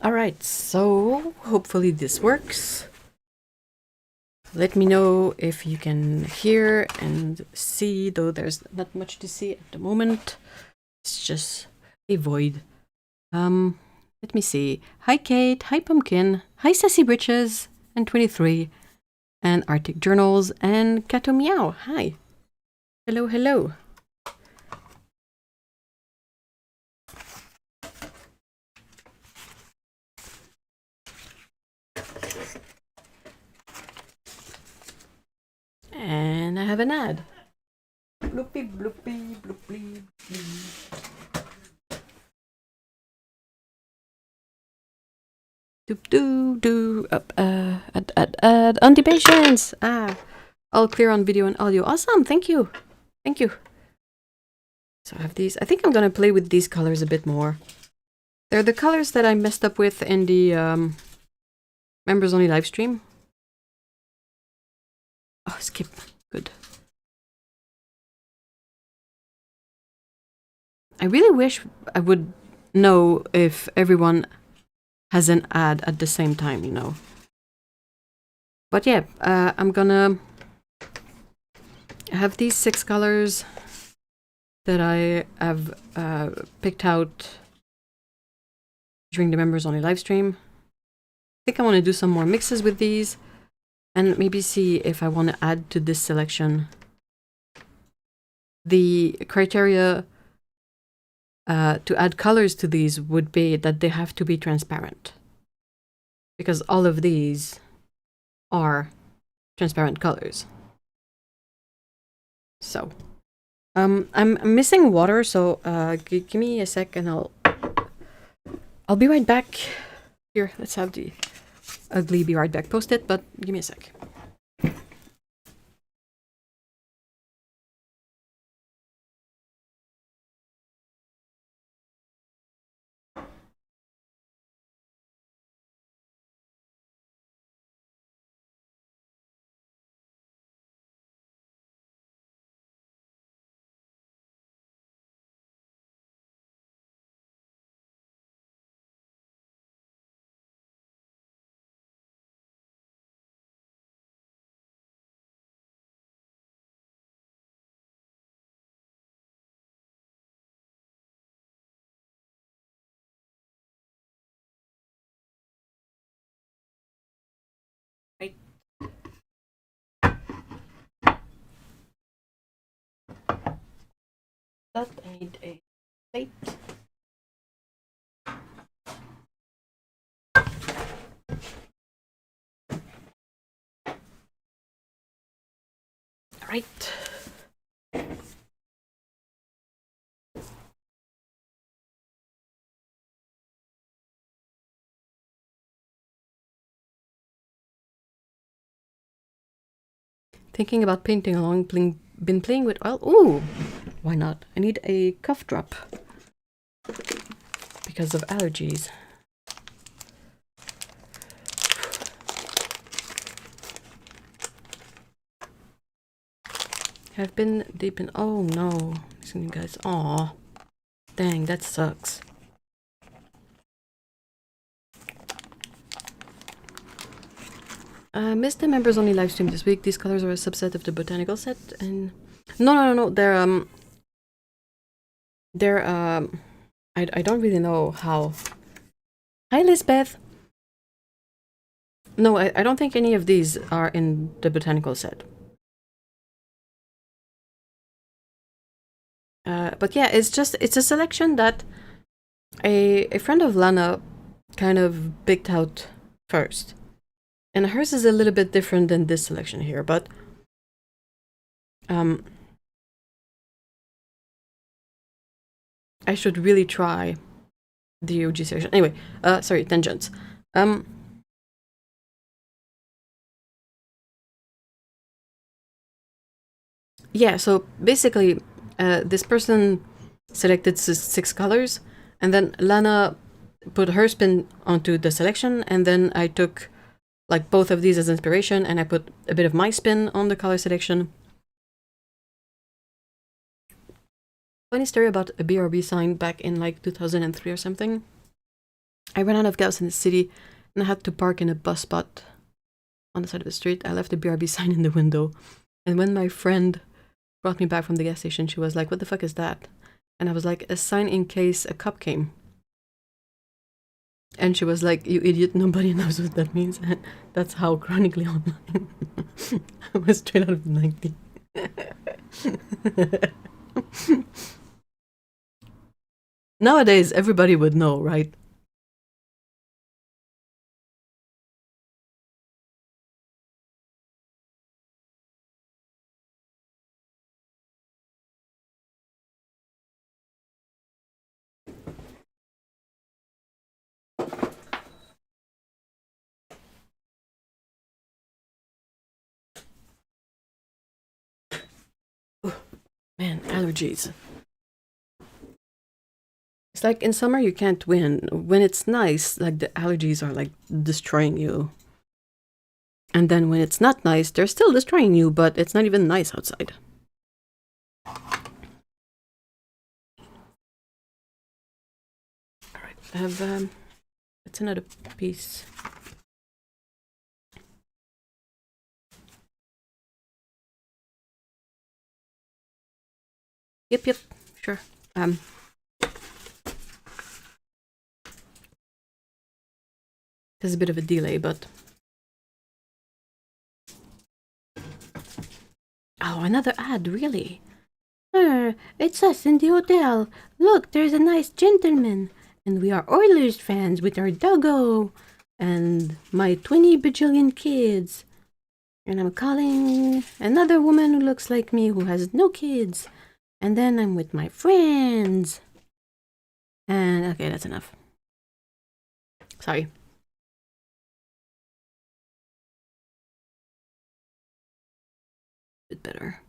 Alright, so hopefully this works. Let me know if you can hear and see, though there's not much to see at the moment. It's just a void. Let me see. Hi Kate, hi Pumpkin, hi Sassy Britches, and 23, and Arctic Journals, and Kato Meow. Hi. Hello, hello. And I have an ad. Bloopy, bloopy, bloopy, bloopy. Ad. Anti-patience! All clear on video and audio. Awesome, thank you. Thank you. So I have these. I think I'm gonna play with these colors a bit more. They're the colors that I messed up with in the members only live stream. Oh, skip. Good. I really wish I would know if everyone has an ad at the same time, you know. But yeah, I'm gonna have these 6 colors that I have picked out during the members only live stream. I think I want to do some more mixes with these and maybe see if I want to add to this selection. The criteria to add colors to these would be that they have to be transparent, because all of these are transparent colors. So I'm missing water, so give me a sec and I'll be right back. Here, let's have the ugly be right back post-it, but give me a sec. Right. That I need a plate. All right. Thinking about painting along, been playing with oil. Ooh, why not? I need a cough drop because of allergies. I've been deep in. Oh no, listen, you guys. Aw, dang, that sucks. Missed the members only live stream this week. These colors are a subset of the botanical set, and no. They're I don't really know how. Hi, Lisbeth. No, I don't think any of these are in the botanical set. But yeah, it's a selection that a friend of Lana kind of picked out first. And hers is a little bit different than this selection here, but I should really try the OG selection. Anyway, sorry, tangents. Yeah, so basically, this person selected 6 colors, and then Lana put her spin onto the selection, and then I took like both of these as inspiration, and I put a bit of my spin on the color selection. Funny story about a BRB sign back in like 2003 or something. I ran out of gas in the city and I had to park in a bus spot on the side of the street. I left the BRB sign in the window. And when my friend brought me back from the gas station, she was like, "What the fuck is that?" And I was like, "A sign in case a cop came." And she was like, "You idiot, nobody knows what that means." And that's how chronically online I was straight out of the 90s. Nowadays, everybody would know, right? Man, allergies. It's like in summer you can't win. When it's nice, like the allergies are like destroying you. And then when it's not nice, they're still destroying you, but it's not even nice outside. Alright, I have, it's another piece. Yep, sure. There's a bit of a delay, but... Oh, another ad, really? It's us in the hotel. Look, there's a nice gentleman. And we are Oilers fans with our doggo. And my 20 bajillion kids. And I'm calling another woman who looks like me who has no kids. And then I'm with my friends. And okay, that's enough. Sorry. Bit better.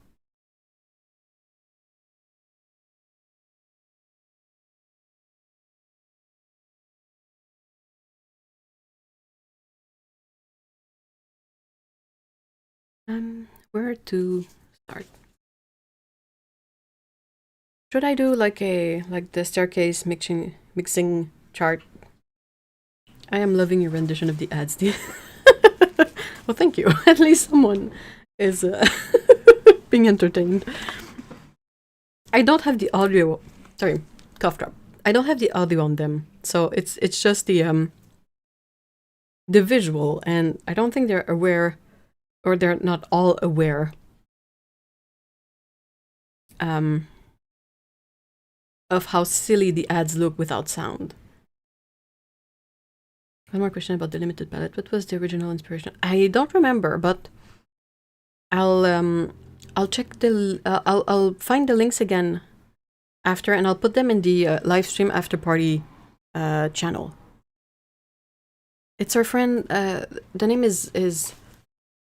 Where to start? Should I do like the staircase mixing chart? I am loving your rendition of the ads. Well, thank you. At least someone is being entertained. I don't have the audio. Sorry, cough drop. I don't have the audio on them, so it's just the visual, and I don't think they're aware, or they're not all aware of how silly the ads look without sound. One more question about the limited palette. What was the original inspiration? I don't remember, but I'll check the I'll find the links again after, and I'll put them in the live stream after party channel. It's our friend. The name is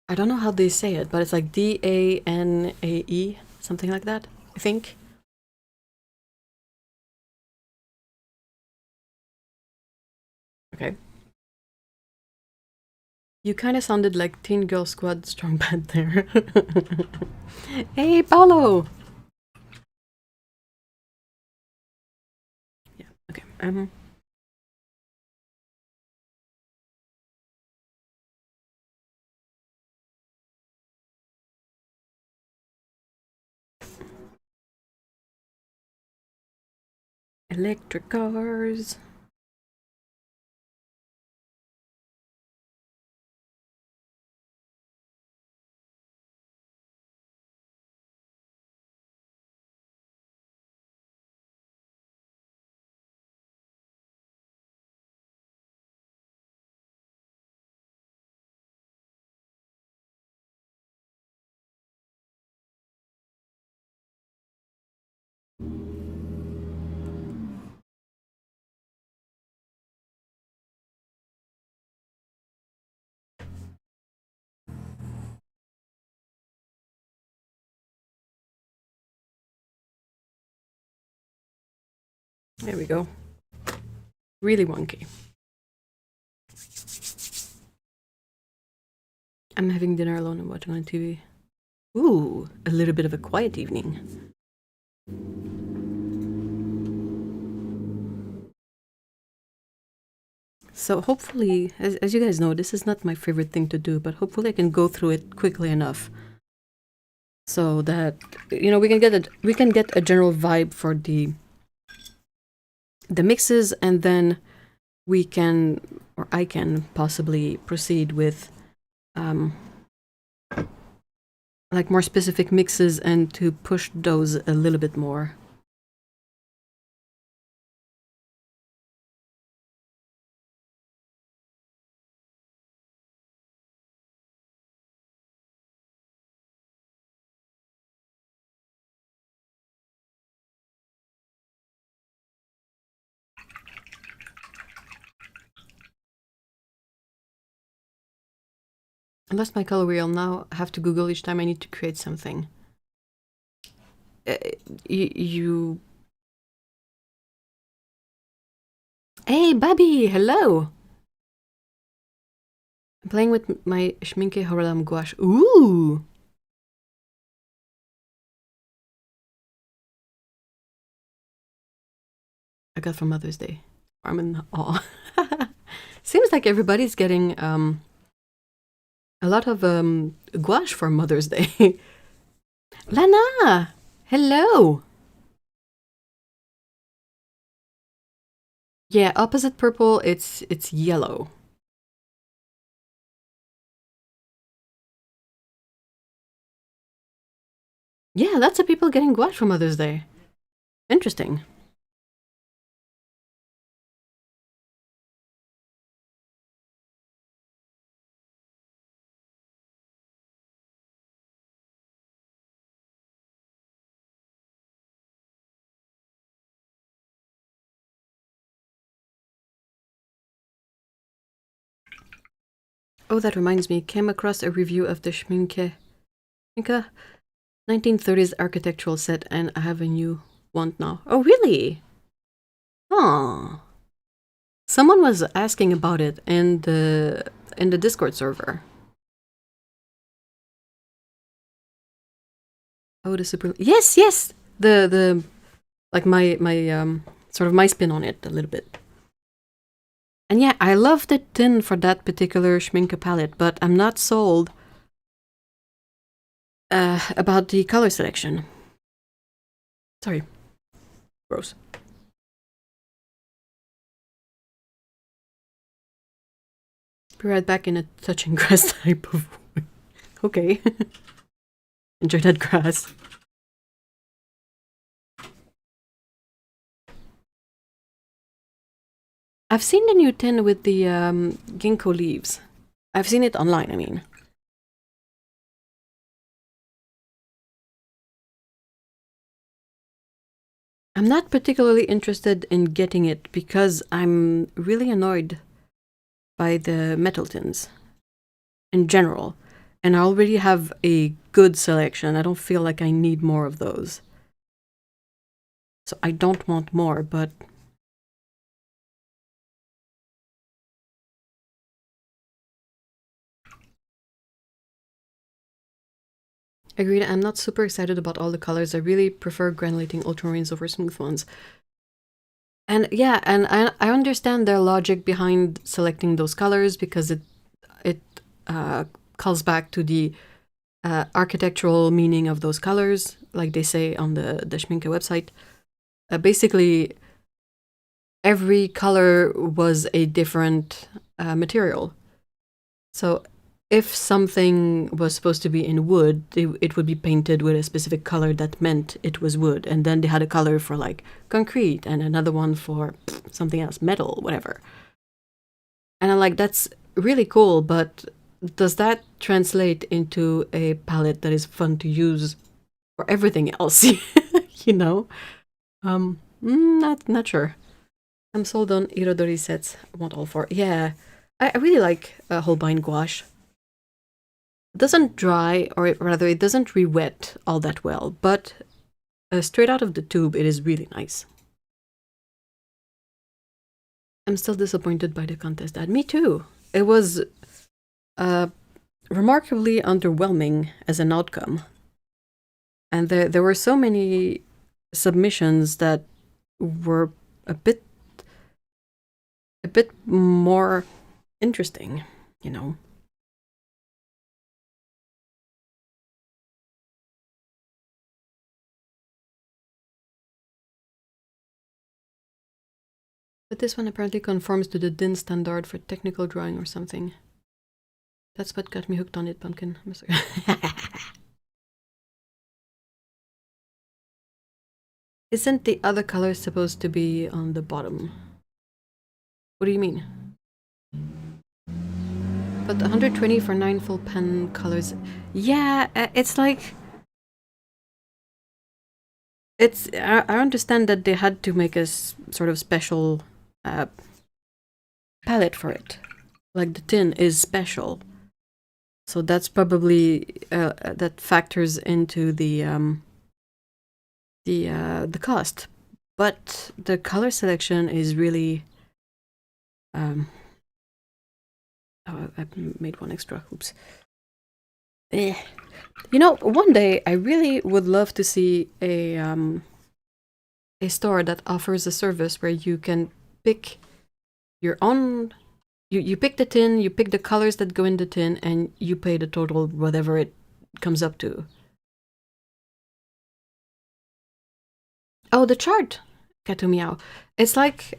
I don't know how they say it, but it's like Danae, something like that, I think. Okay. You kind of sounded like Teen Girl Squad strong band there. Hey, Paulo! Yeah, okay. Electric cars. There we go. Really wonky. I'm having dinner alone and watching on TV. Ooh, a little bit of a quiet evening. So hopefully, as you guys know, this is not my favorite thing to do, but hopefully I can go through it quickly enough so that, you know, we can get a general vibe for the mixes, and then we can, or I can possibly proceed with like more specific mixes and to push those a little bit more. I lost my color wheel. Now I have to Google each time I need to create something. You... Hey, Babi! Hello! I'm playing with my Schminke Horolam gouache. Ooh! I got for Mother's Day. I'm in awe. Seems like everybody's getting a lot of gouache for Mother's Day. Lana! Hello! Yeah, opposite purple, it's yellow. Yeah, that's the people getting gouache for Mother's Day. Interesting. Oh, that reminds me, came across a review of the Schminke 1930s architectural set, and I have a new one now. Oh, really? Oh. Someone was asking about it in the Discord server. Oh, the super... Yes, yes! The like my sort of my spin on it a little bit. And yeah, I love the tin for that particular Schminke palette, but I'm not sold about the color selection. Sorry. Gross. Be right back in a touching grass type of way. Okay. Enjoy that grass. I've seen the new tin with the ginkgo leaves. I've seen it online, I mean. I'm not particularly interested in getting it because I'm really annoyed by the metal tins in general. And I already have a good selection. I don't feel like I need more of those. So I don't want more, but... Agreed, I'm not super excited about all the colors. I really prefer granulating ultramarines over smooth ones. And yeah, and I understand their logic behind selecting those colors because it calls back to the architectural meaning of those colors, like they say on the Schminke website. Basically, every color was a different material. So if something was supposed to be in wood, it would be painted with a specific color that meant it was wood. And then they had a color for like concrete and another one for something else, metal, whatever. And I'm like, that's really cool, but does that translate into a palette that is fun to use for everything else? You know? Not sure. I'm sold on Irodori sets. I want all four. Yeah, I really like Holbein gouache. It doesn't dry, or rather, it doesn't re-wet all that well, but straight out of the tube, it is really nice. I'm still disappointed by the contest ad. Me too. It was remarkably underwhelming as an outcome. And there were so many submissions that were a bit a bit more interesting, you know. But this one apparently conforms to the DIN standard for technical drawing or something. That's what got me hooked on it, Pumpkin. I'm sorry. Isn't the other color supposed to be on the bottom? What do you mean? But 120 for 9 full pen colors. Yeah, it's like... It's... I understand that they had to make a sort of special palette for it. Like the tin is special. So that's probably... that factors into the cost. But the color selection is really... oh, I made one extra. Oops. You know, one day I really would love to see a store that offers a service where you can pick your own... You pick the tin, you pick the colors that go in the tin, and you pay the total, whatever it comes up to. Oh, the chart! Katu meow. It's like...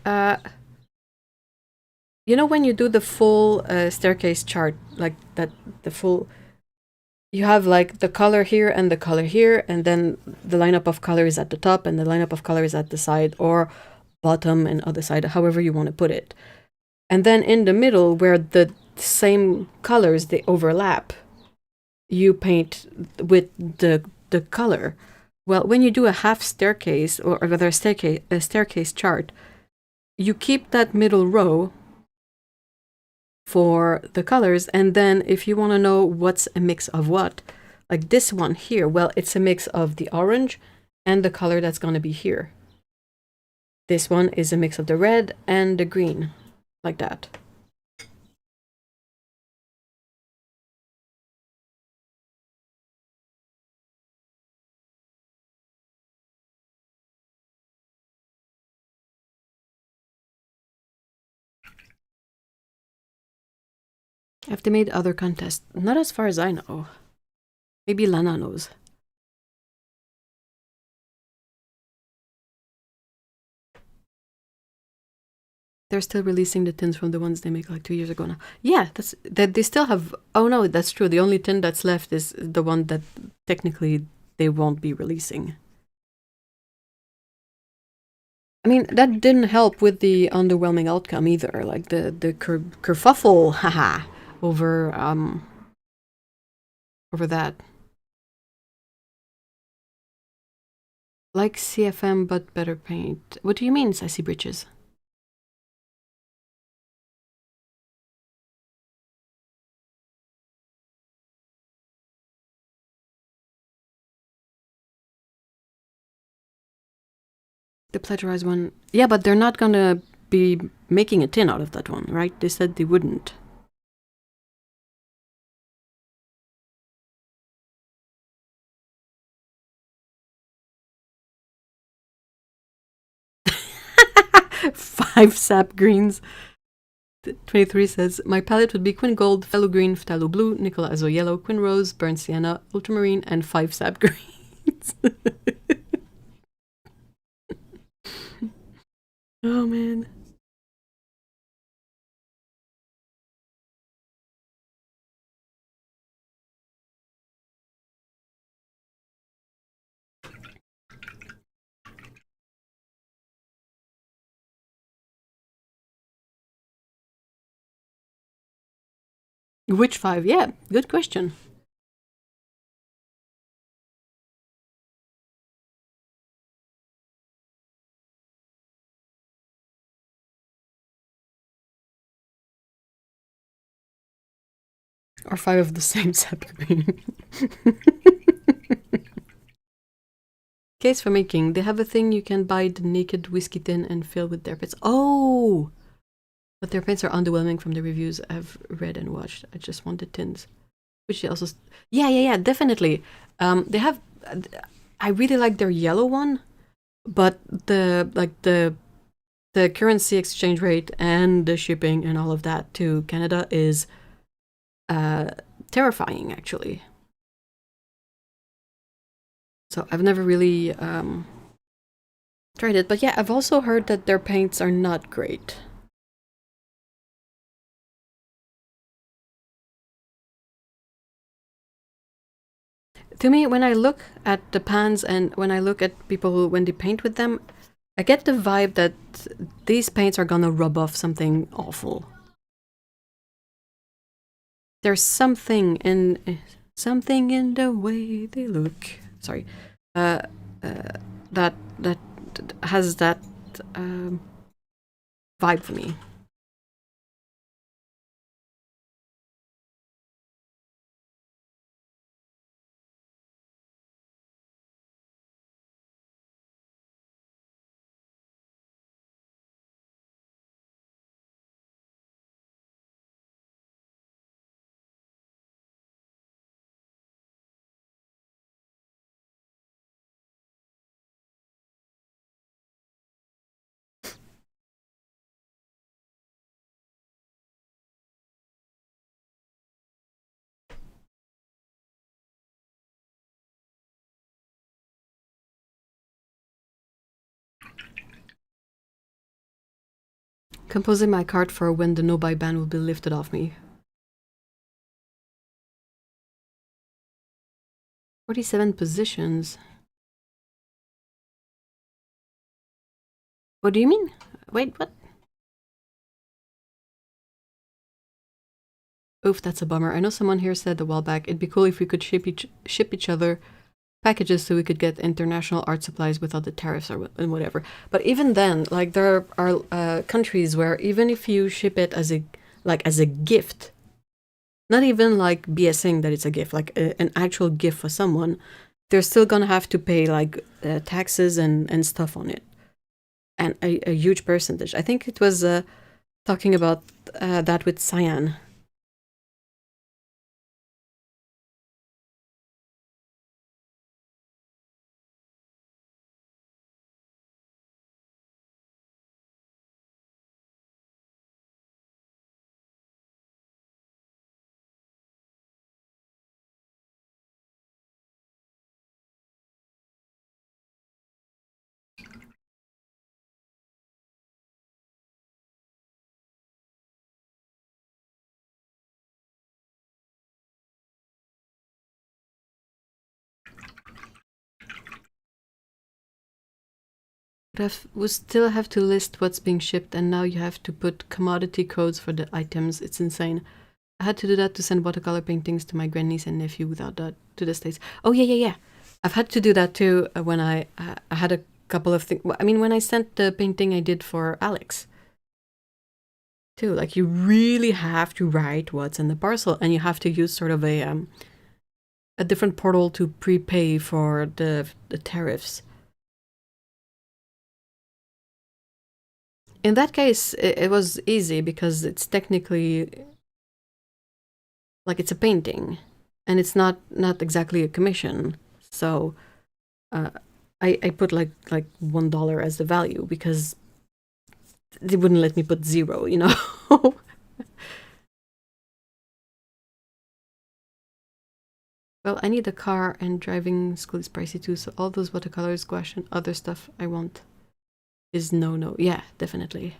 you know when you do the full staircase chart, like that, the full... You have like the color here and the color here, and then the lineup of colors at the top and the lineup of colors at the side, or bottom and other side, however you want to put it. And then in the middle, where the same colors, they overlap, you paint with the color. Well, when you do a half staircase, or rather a staircase chart, you keep that middle row for the colors, and then if you want to know what's a mix of what, like this one here, well, it's a mix of the orange and the color that's going to be here. This one is a mix of the red and the green, like that. Have they made other contests? Not as far as I know. Maybe Lana knows. They're still releasing the tins from the ones they make like 2 years ago now. Yeah, that they still have... Oh no, that's true. The only tin that's left is the one that technically they won't be releasing. I mean, that didn't help with the underwhelming outcome either. Like the kerfuffle, haha, over that. Like CFM but better paint. What do you mean, Sassy Britches? The plagiarized one. Yeah, but they're not gonna be making a tin out of that one, right? They said they wouldn't. Five sap greens. 23 says, my palette would be Quinn Gold, Phthalo Green, Phthalo Blue, Nicola Azo Yellow, Quinn Rose, Burnt Sienna, Ultramarine, and 5 sap greens. Oh, man. Which 5? Yeah, good question. Or 5 of the same sap green. Case for making. They have a thing you can buy the naked whiskey tin and fill with their paints. Oh! But their paints are underwhelming from the reviews I've read and watched. I just want the tins. Which they also... Yeah, definitely. They have... I really like their yellow one, but the the currency exchange rate and the shipping and all of that to Canada is terrifying, actually. So I've never really tried it, but yeah, I've also heard that their paints are not great. To me, when I look at the pans and when I look at people when they paint with them, I get the vibe that these paints are gonna rub off something awful. There's something in the way they look. Sorry, that has that vibe for me. Composing my card for when the no-buy ban will be lifted off me. 47 positions. What do you mean? Wait, what? Oof, that's a bummer. I know someone here said a while back it'd be cool if we could ship each other packages so we could get international art supplies without the tariffs or whatever. But even then, like, there are countries where even if you ship it as a gift, not even like BSing that it's a gift, like an actual gift for someone, they're still gonna have to pay like taxes and stuff on it, and a huge percentage. I think it was talking about that with cyan. But we still have to list what's being shipped, and now you have to put commodity codes for the items. It's insane. I had to do that to send watercolor paintings to my grandniece and nephew without that to the States. Oh, yeah. I've had to do that too when I had a couple of things. I mean, when I sent the painting I did for Alex, too. Like, you really have to write what's in the parcel, and you have to use sort of a different portal to prepay for the tariffs. In that case, it was easy because it's technically like it's a painting, and it's not exactly a commission. So I put like $1 as the value because they wouldn't let me put 0, you know. Well, I need a car, and driving school is pricey too, so all those watercolors, gouache, and other stuff I want is no. Yeah, definitely.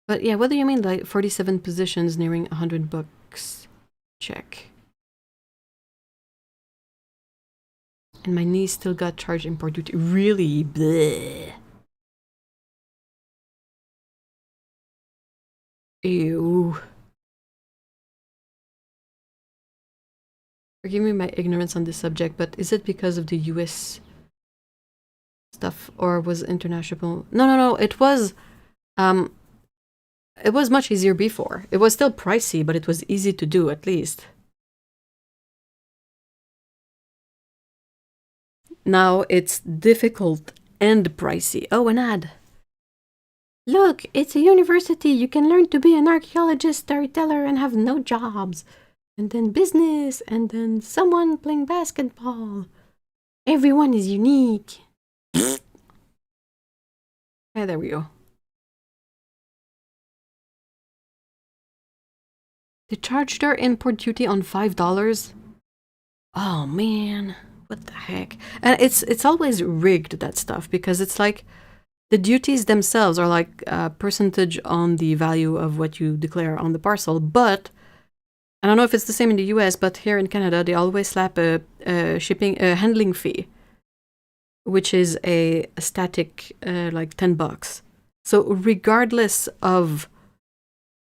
But yeah, what do you mean, like 47 positions nearing $100? Check. And my niece still got charged import duty. Really? Bleh. Ew. Forgive me my ignorance on this subject, but is it because of the US stuff, or was international? No. It was much easier before. It was still pricey, but it was easy to do, at least. Now it's difficult and pricey. Oh, an ad. Look, it's a university. You can learn to be an archaeologist, storyteller, and have no jobs. And then business, and then someone playing basketball. Everyone is unique. Yeah, there we go. They charged their import duty on $5. Oh man, what the heck? And it's always rigged, that stuff, because it's like the duties themselves are like a percentage on the value of what you declare on the parcel. But I don't know if it's the same in the US, but here in Canada they always slap a handling fee, which is a static like $10. So regardless of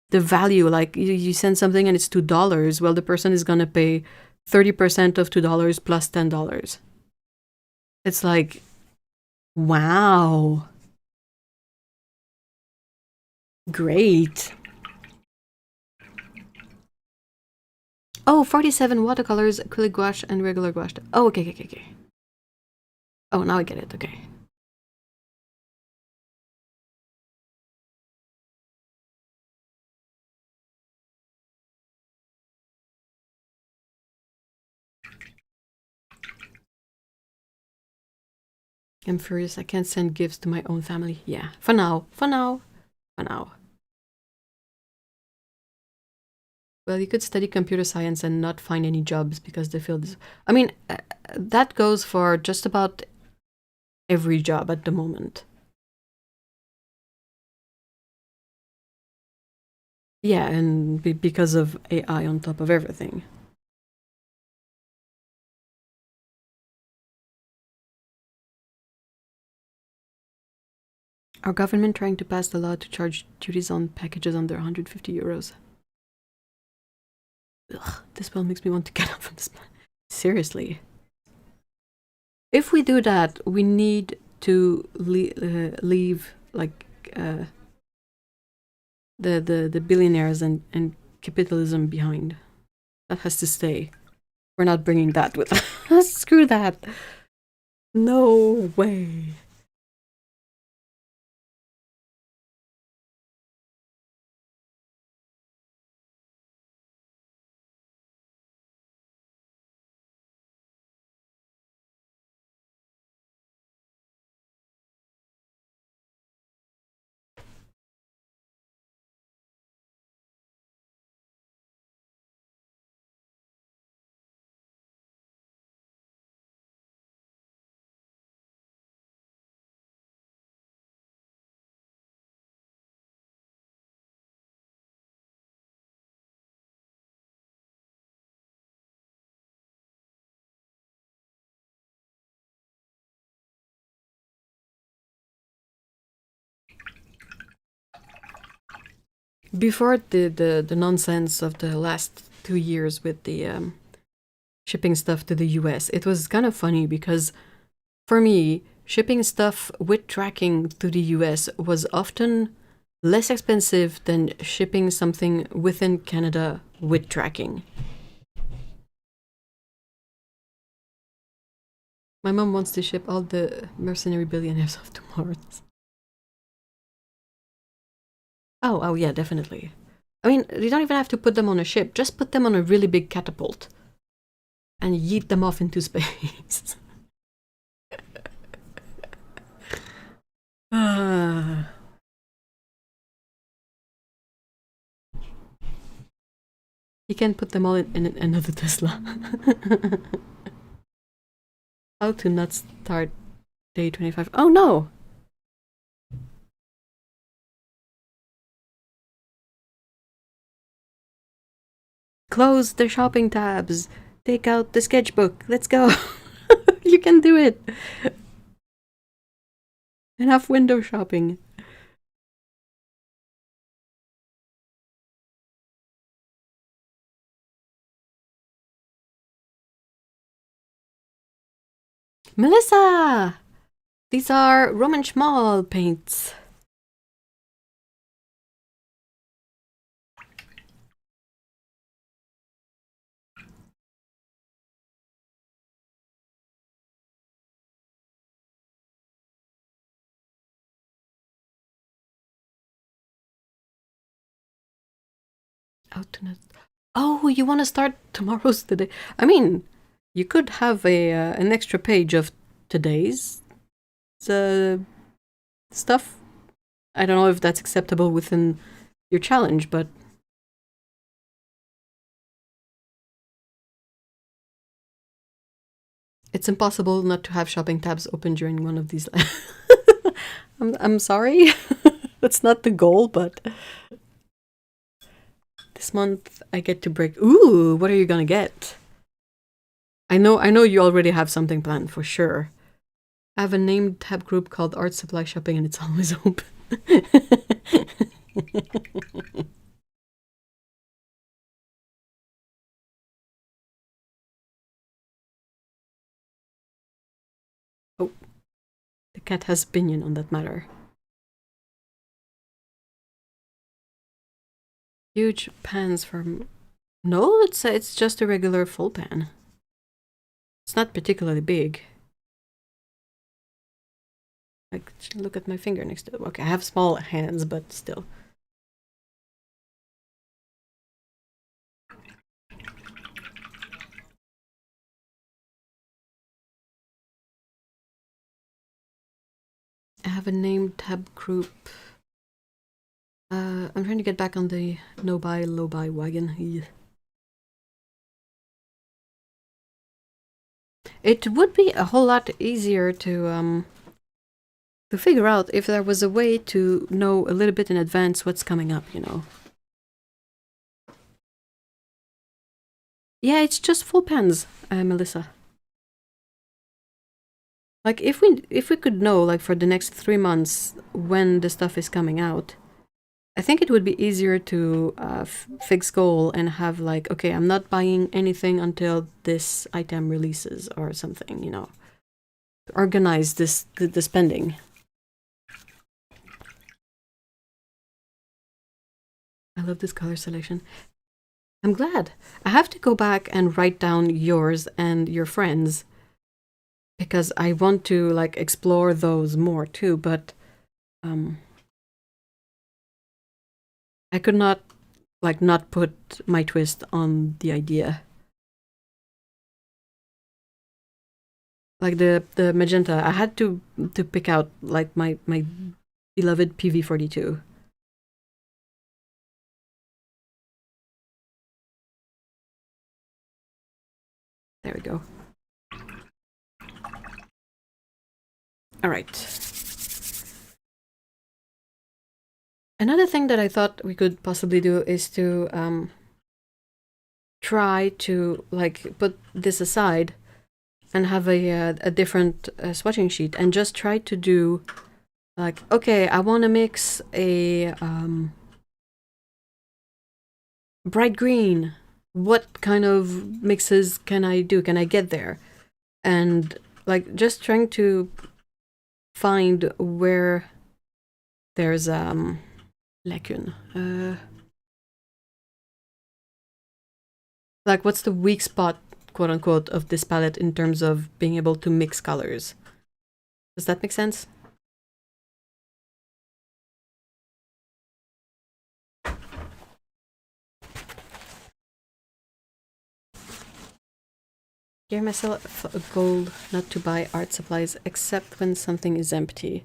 the value, like you send something and it's $2, well, the person is gonna pay 30% of $2 plus $10. It's like, wow, great. Oh, 47 watercolors, acrylic gouache, and regular gouache. Oh, okay. Oh, now I get it, okay. I'm furious, I can't send gifts to my own family. Yeah, for now. Well, you could study computer science and not find any jobs because the field is... I mean, that goes for just about every job at the moment. Yeah, and because of AI on top of everything. Our government trying to pass the law to charge duties on packages under 150 euros. Ugh, this spell makes me want to get up from this planet. Seriously. If we do that, we need to leave like the billionaires and capitalism behind. That has to stay. We're not bringing that with us. Screw that. No way. Before the nonsense of the last 2 years with the shipping stuff to the US, it was kind of funny because for me, shipping stuff with tracking to the US was often less expensive than shipping something within Canada with tracking. My mom wants to ship all the mercenary billionaires off to Mars. Oh, yeah, definitely. I mean, you don't even have to put them on a ship. Just put them on a really big catapult and yeet them off into space. You can put them all in another Tesla. How to not start day 25. Oh no! Close the shopping tabs. Take out the sketchbook. Let's go. You can do it. Enough window shopping. Melissa! These are Roman Schmal paints. Oh, you want to start tomorrow's today? I mean, you could have an extra page of today's stuff. I don't know if that's acceptable within your challenge, but It's impossible not to have shopping tabs open during one of these. I'm sorry. That's not the goal, but this month I get to break. Ooh, what are you gonna get? I know you already have something planned for sure. I have a named tab group called Art Supply Shopping and it's always open. Oh, the cat has opinion on that matter. Huge pans from... No, it's just a regular full pan. It's not particularly big. Like, look at my finger next to it. Okay, I have small hands, but still. I have a named tab group. I'm trying to get back on the no-buy, low-buy wagon. Yeah. It would be a whole lot easier to figure out if there was a way to know a little bit in advance what's coming up, you know. Yeah, it's just full pans, Melissa. Like if we could know like for the next 3 months when the stuff is coming out, I think it would be easier to fix goal and have like, okay, I'm not buying anything until this item releases or something, you know. Organize the spending. I love this color selection. I'm glad. I have to go back and write down yours and your friends because I want to like explore those more too, but I could not like not put my twist on the idea. Like the magenta, I had to pick out like my beloved PV42. There we go. All right. Another thing that I thought we could possibly do is to try to like put this aside and have a different swatching sheet and just try to do like, okay, I want to mix a bright green. What kind of mixes can I do? Can I get there? And like just trying to find where there's lacune. Like what's the weak spot, quote unquote, of this palette in terms of being able to mix colors? Does that make sense? Give myself a goal not to buy art supplies except when something is empty.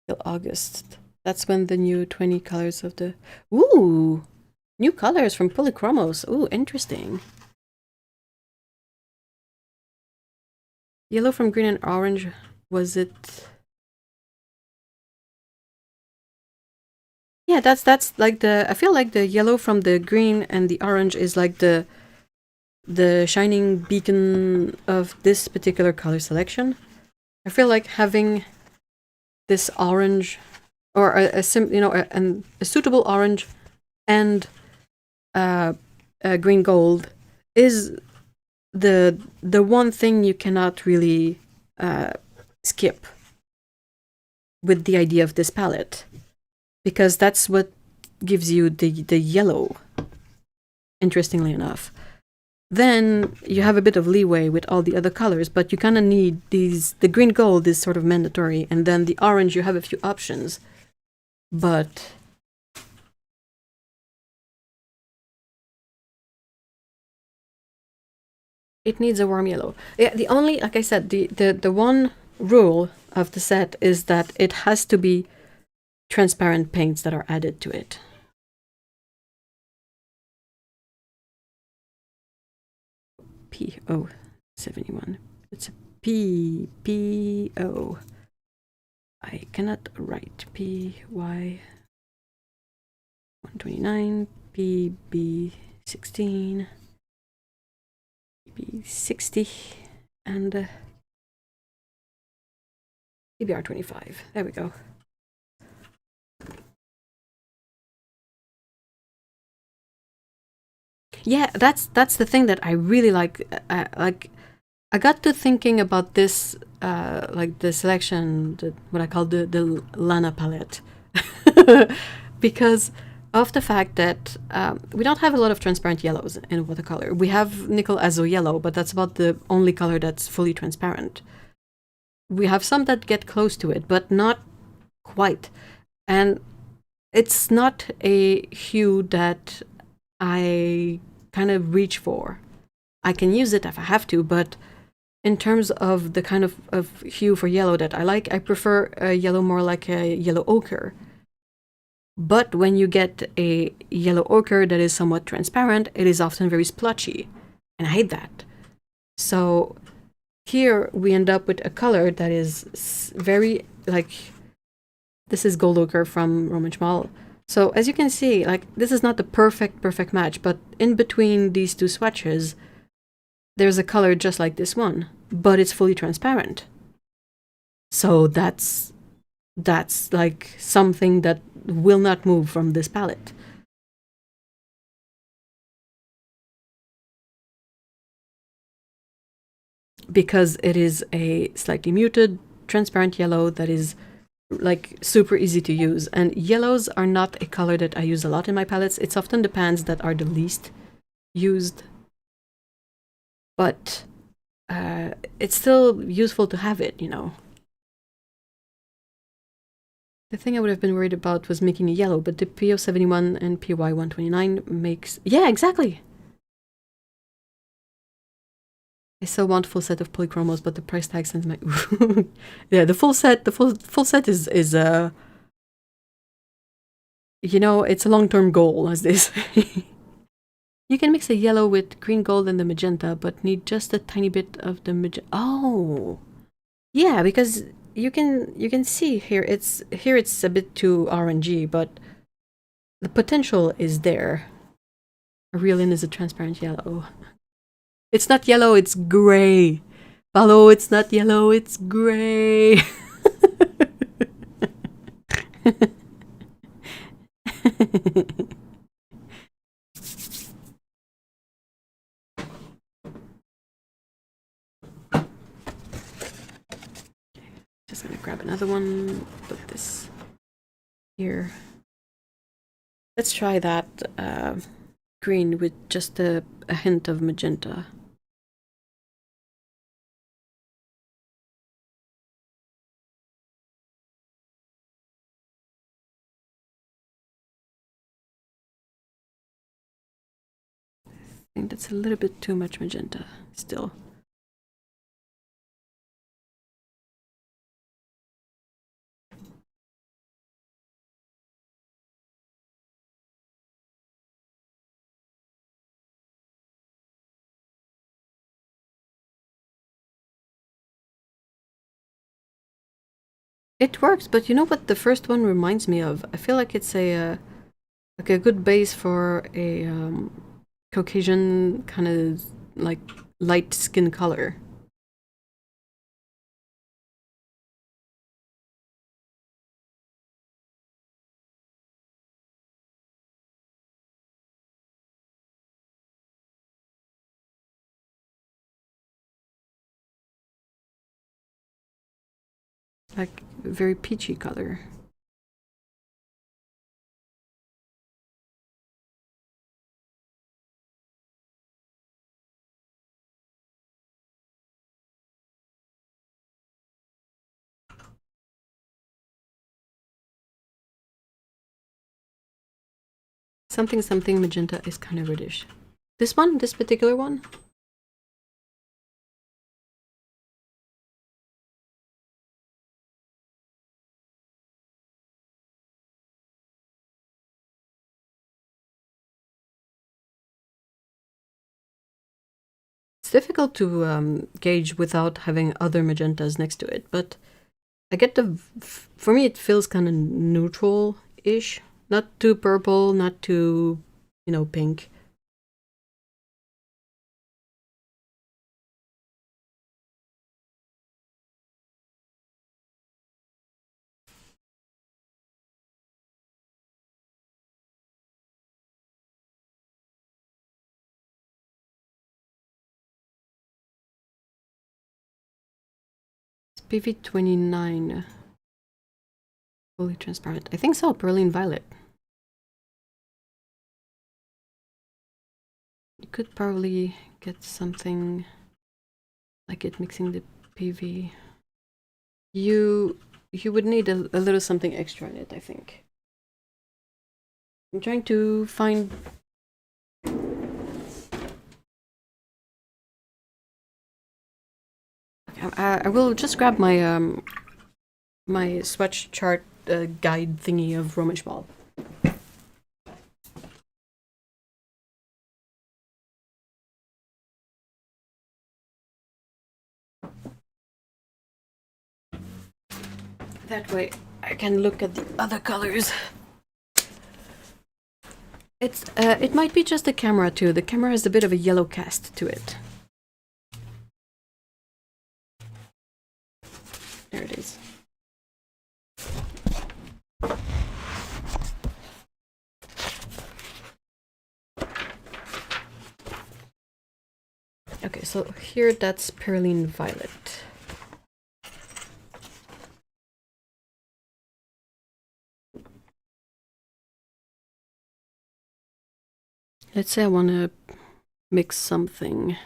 Till August. That's when the new 20 colors of the... Ooh! New colors from Polychromos. Ooh, interesting. Yellow from green and orange. Was it... Yeah, that's like the... I feel like the yellow from the green and the orange is like the shining beacon of this particular color selection. I feel like having this orange or a suitable orange and green gold is the one thing you cannot really skip with the idea of this palette, because that's what gives you the yellow, interestingly enough. Then you have a bit of leeway with all the other colors, but you kind of need these. The green gold is sort of mandatory, and then the orange you have a few options, but it needs a warm yellow. Yeah, the only, like I said, the one rule of the set is that it has to be transparent paints that are added to it. P071. It's a O. I cannot write PY 129, PB 16, PB 60, and PBR 25. There we go. Yeah, that's the thing that I really like. I got to thinking about this, like the selection, what I call the Lana palette, because of the fact that we don't have a lot of transparent yellows in watercolor. We have nickel azo yellow, but that's about the only color that's fully transparent. We have some that get close to it, but not quite. And it's not a hue that I kind of reach for. I can use it if I have to, but in terms of the kind of hue for yellow that I like, I prefer a yellow more like a yellow ochre. But when you get a yellow ochre that is somewhat transparent, it is often very splotchy, and I hate that. So here we end up with a color that is very, like, this is gold ochre from Roman Schmal. So as you can see, like, this is not the perfect match, but in between these two swatches, there's a color just like this one, but it's fully transparent. So that's like something that will not move from this palette. Because it is a slightly muted, transparent yellow that is like super easy to use. And yellows are not a color that I use a lot in my palettes. It's often the pans that are the least used. But it's still useful to have it, you know. The thing I would have been worried about was making a yellow, but the PO71 and PY129 makes... Yeah, exactly! I so want full set of polychromos, but the price tag sends my... Yeah, the full set is you know, it's a long-term goal, as they say. You can mix a yellow with green, gold, and the magenta, but need just a tiny bit of the magenta. Oh! Yeah, because you can see here it's a bit too orangey, but the potential is there. Aurelian is a transparent yellow. It's not yellow, it's gray. Follow, it's not yellow, it's gray. Just gonna grab another one, put this here. Let's try that green with just a hint of magenta. I think that's a little bit too much magenta still. It works, but you know what the first one reminds me of? I feel like it's a like a good base for a Caucasian kind of like light skin color. Like very peachy color. Something magenta is kind of reddish. This one, this particular one? It's difficult to gauge without having other magentas next to it, but I get for me it feels kind of neutral-ish. Not too purple, not too, pink. PV29, fully transparent. I think so, Berlin Violet. You could probably get something like it mixing the PV. You would need a little something extra in it, I think. I'm trying to find... I will just grab my my swatch chart guide thingy of Romish Ball. That way I can look at the other colors. It might be just the camera too. The camera has a bit of a yellow cast to it. There it is. Okay, so here that's Perylene Violet. Let's say I want to mix something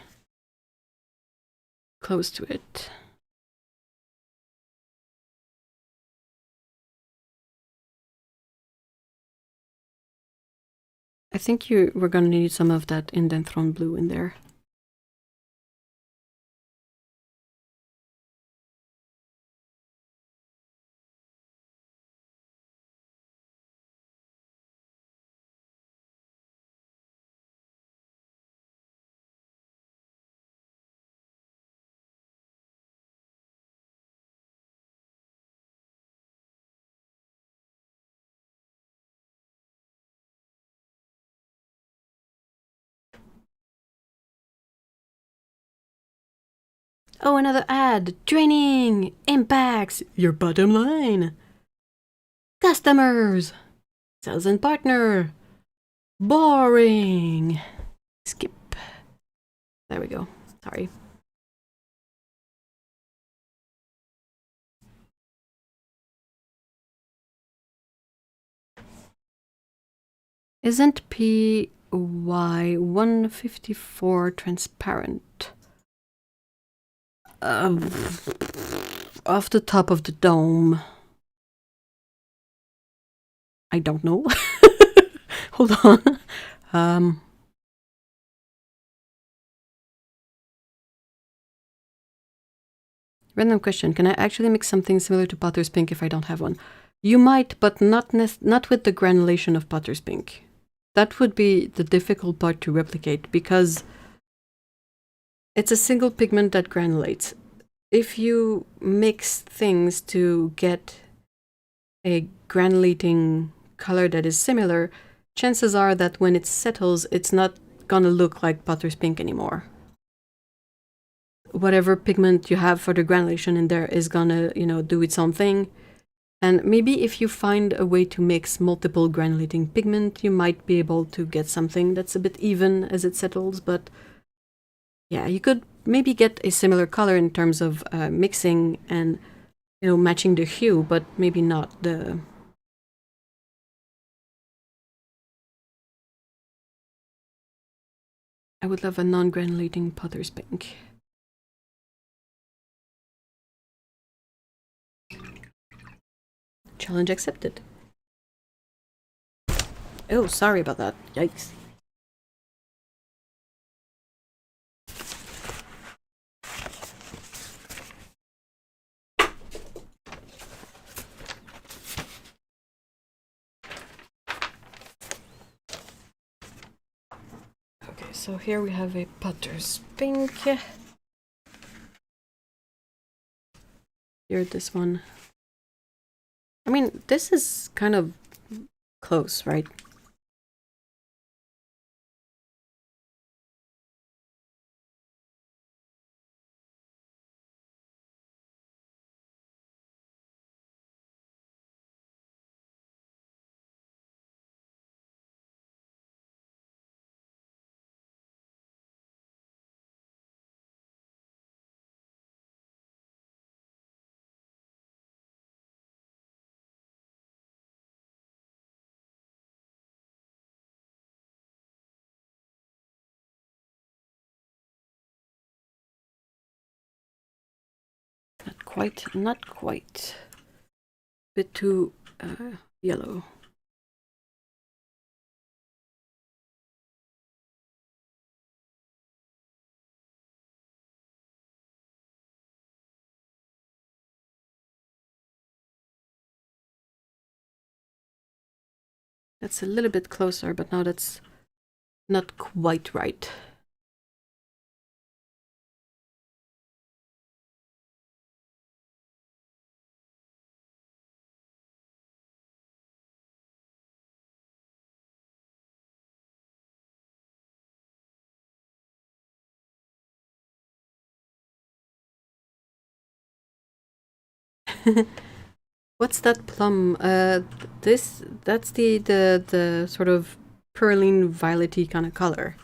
close to it. I think we're gonna need some of that Indanthrone blue in there. Oh, another ad! Training impacts your bottom line. Customers, sales and partner. Boring. Skip. There we go. Sorry. Isn't PY 154 transparent? Off the top of the dome. I don't know. Hold on. Random question. Can I actually mix something similar to Potter's Pink if I don't have one? You might, but not with the granulation of Potter's Pink. That would be the difficult part to replicate because it's a single pigment that granulates. If you mix things to get a granulating color that is similar, chances are that when it settles, it's not gonna look like Potter's Pink anymore. Whatever pigment you have for the granulation in there is gonna, do its own thing. And maybe if you find a way to mix multiple granulating pigment, you might be able to get something that's a bit even as it settles, but yeah, you could maybe get a similar color in terms of mixing and, matching the hue, but maybe not the... I would love a non-granulating Potter's Pink. Challenge accepted. Oh, sorry about that. Yikes. Okay, So here we have a Potter's pink. Here, this one. I mean, this is kind of close, right? Not quite. Bit too yellow. That's a little bit closer, but now that's not quite right. What's that plum? That's the sort of pearline violety kind of color.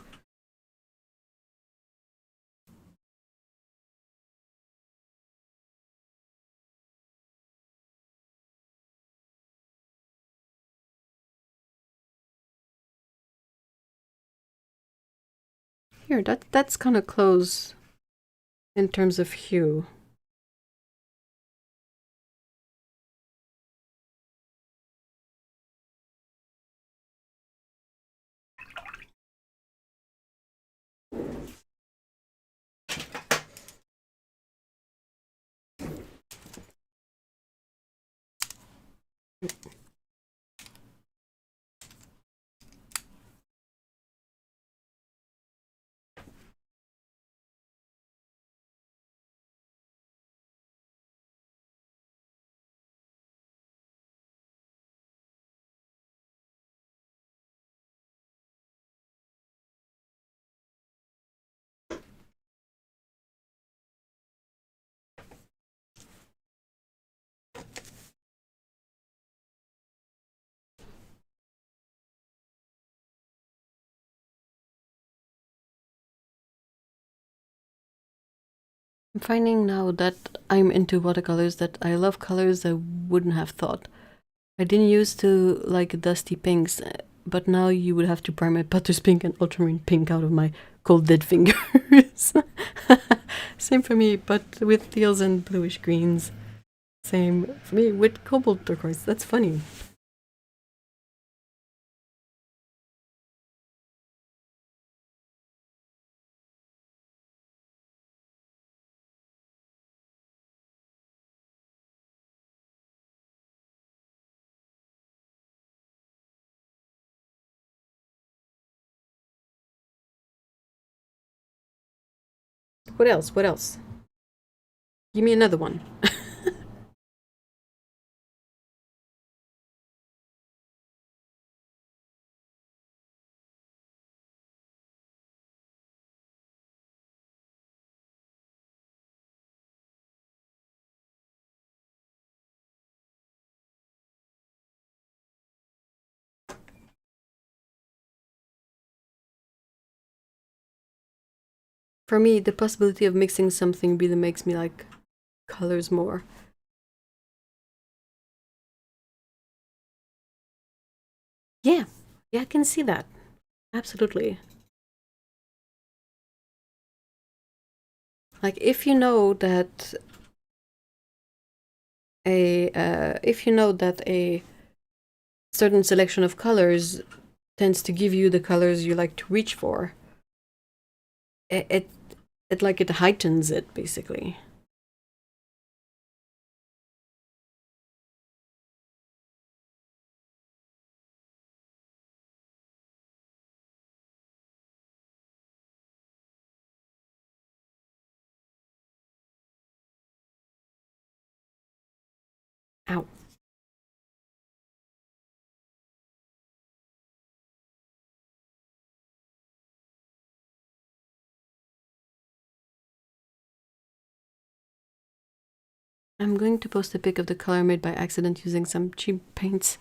Here, that's kind of close in terms of hue. I'm finding now that I'm into watercolors that I love colors I wouldn't have thought. I didn't used to like dusty pinks, but now you would have to pry my Potter's pink and ultramarine pink out of my cold dead fingers. Same for me, but with teals and bluish greens. Same for me with cobalt turquoise. That's funny. What else? What else? Give me another one. For me, the possibility of mixing something really makes me like colors more. Yeah, yeah, I can see that. Absolutely. Like if you know that a certain selection of colors tends to give you the colors you like to reach for, it like it heightens it basically. I'm going to post a pic of the color made by accident using some cheap paints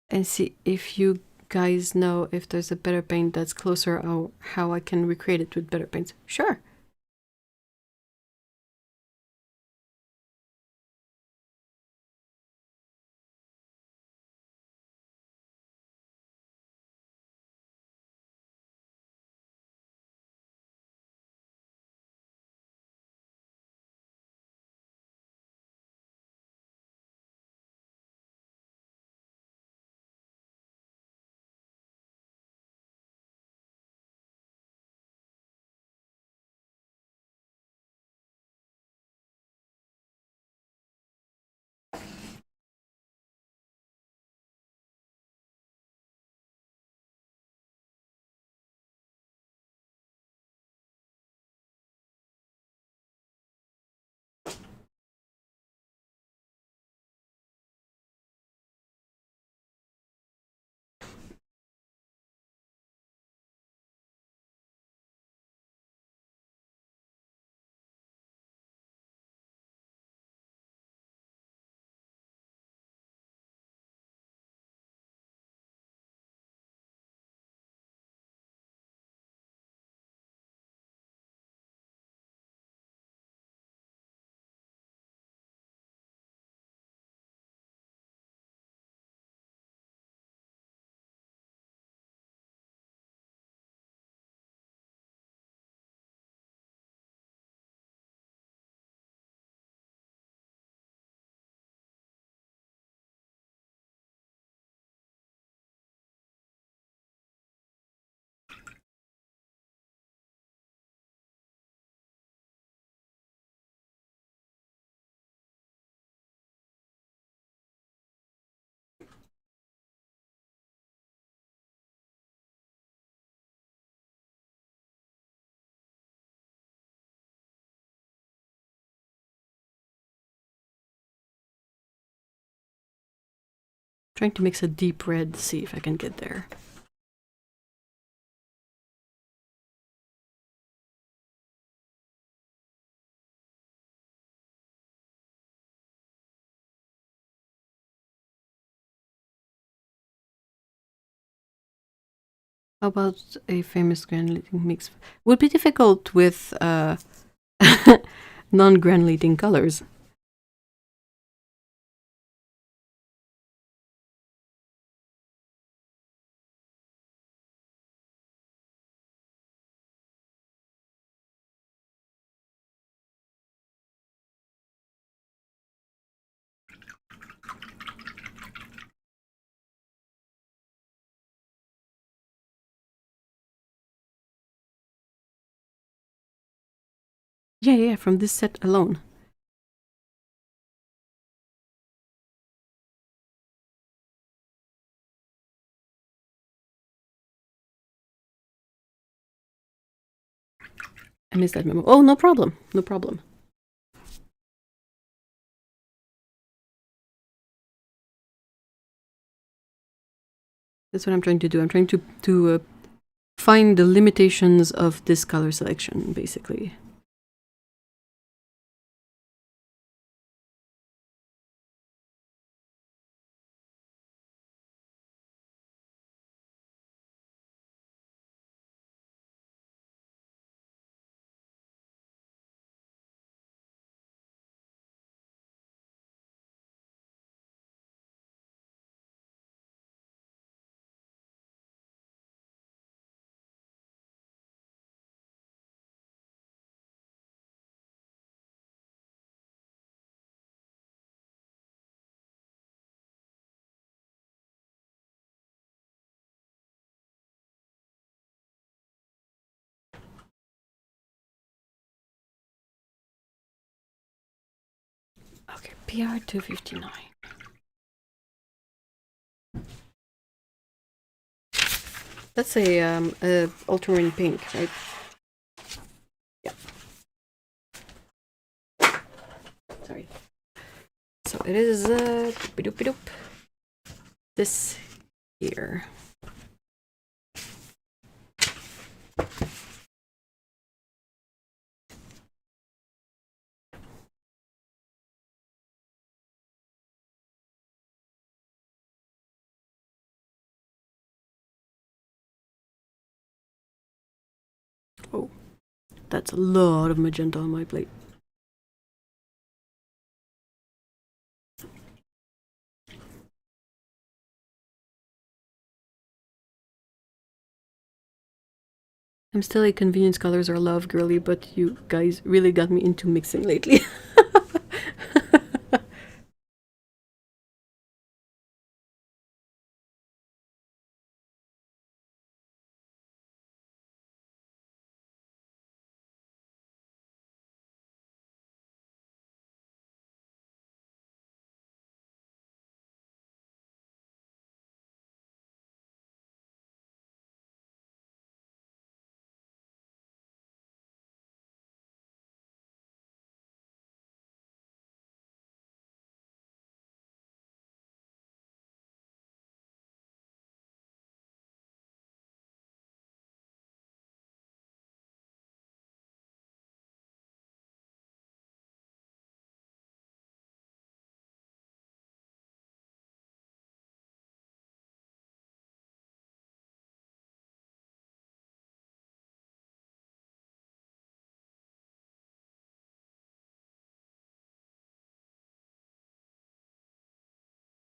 and see if you guys know if there's a better paint that's closer or how I can recreate it with better paints. Sure. Trying to mix a deep red, see if I can get there. How about a famous granulating mix? Would be difficult with non-granulating colors. Yeah, from this set alone. I missed that memo. Oh, no problem. No problem. That's what I'm trying to do. I'm trying to find the limitations of this color selection, basically. Okay, PR 259. That's a ultramarine pink, right? Yeah. Sorry. So it is this here. That's a lot of magenta on my plate. I'm still a convenience colors or love girly, but you guys really got me into mixing lately.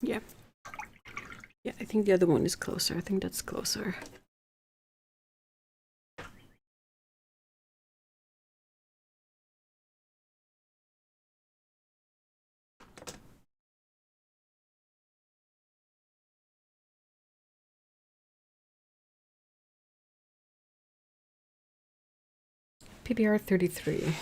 Yeah. Yeah, I think the other one is closer. I think that's closer. PBR 33.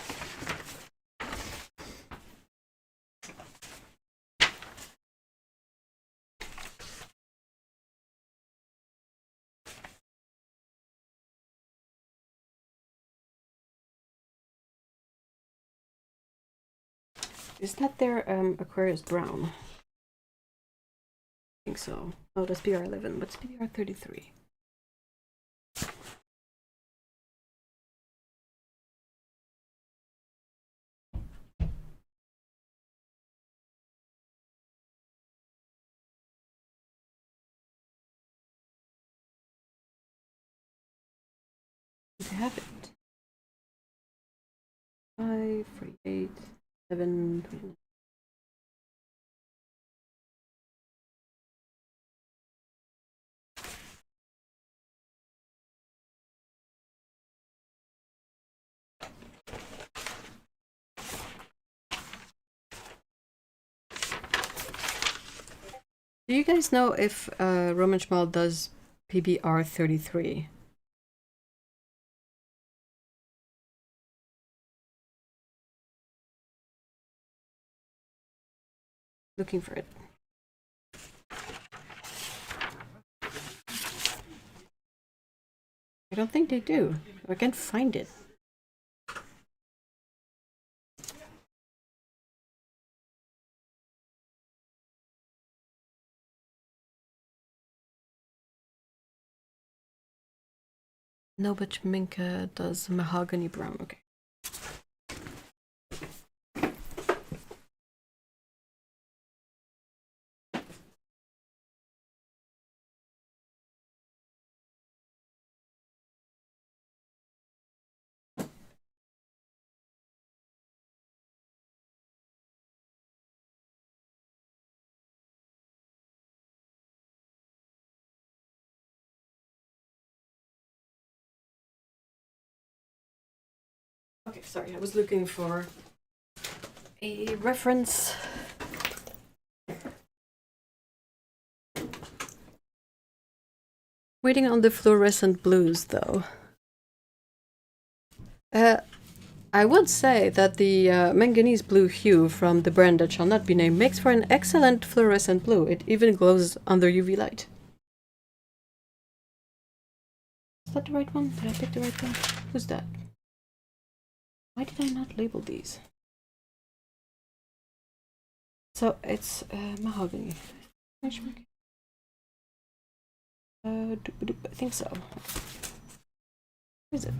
Is that their Aquarius Brown? I think so. Oh, that's PBR 11, but it's PBR 33. I have it. 5, 48, 7, 29. Do you guys know if Roman Schmal does PBR 33? Looking for it. I don't think they do. I can't find it. No, but Minka does mahogany brown. Okay. Okay, sorry, I was looking for a reference. Waiting on the fluorescent blues, though. I would say that the manganese blue hue from the brand that shall not be named makes for an excellent fluorescent blue. It even glows under UV light. Is that the right one? Did I pick the right one? Who's that? Why did I not label these? So it's mahogany. I think so. Where is it?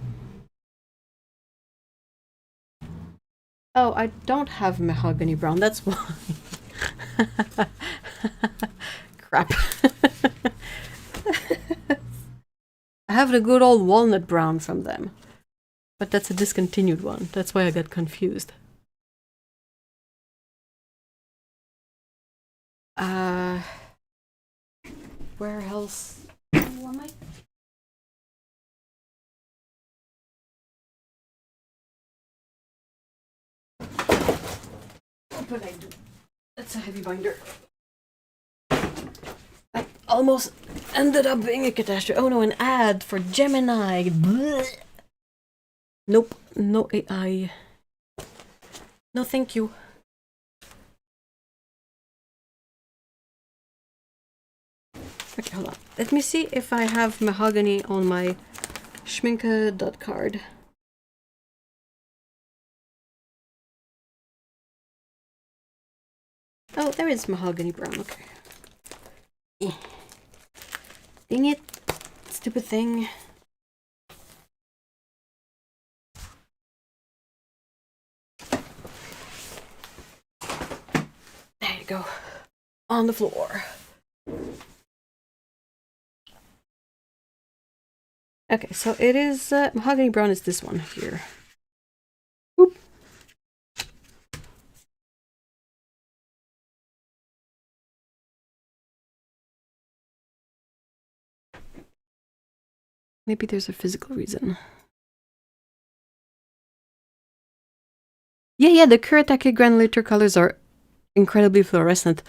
Oh, I don't have mahogany brown, that's why. Crap. I have the good old walnut brown from them. But that's a discontinued one. That's why I got confused. Where else? Oh, am I? What would I do? That's a heavy binder. I almost ended up being a catastrophe. Oh no, an ad for Gemini. Blech. Nope, no AI. No, thank you. Okay, hold on. Let me see if I have mahogany on my Schminke card. Oh, there is mahogany brown. Okay. Dang it. Stupid thing. There you go. On the floor. Okay, so it is mahogany brown is this one here. Oop. Maybe there's a physical reason. Yeah, the Kuretake granulator colors are incredibly fluorescent.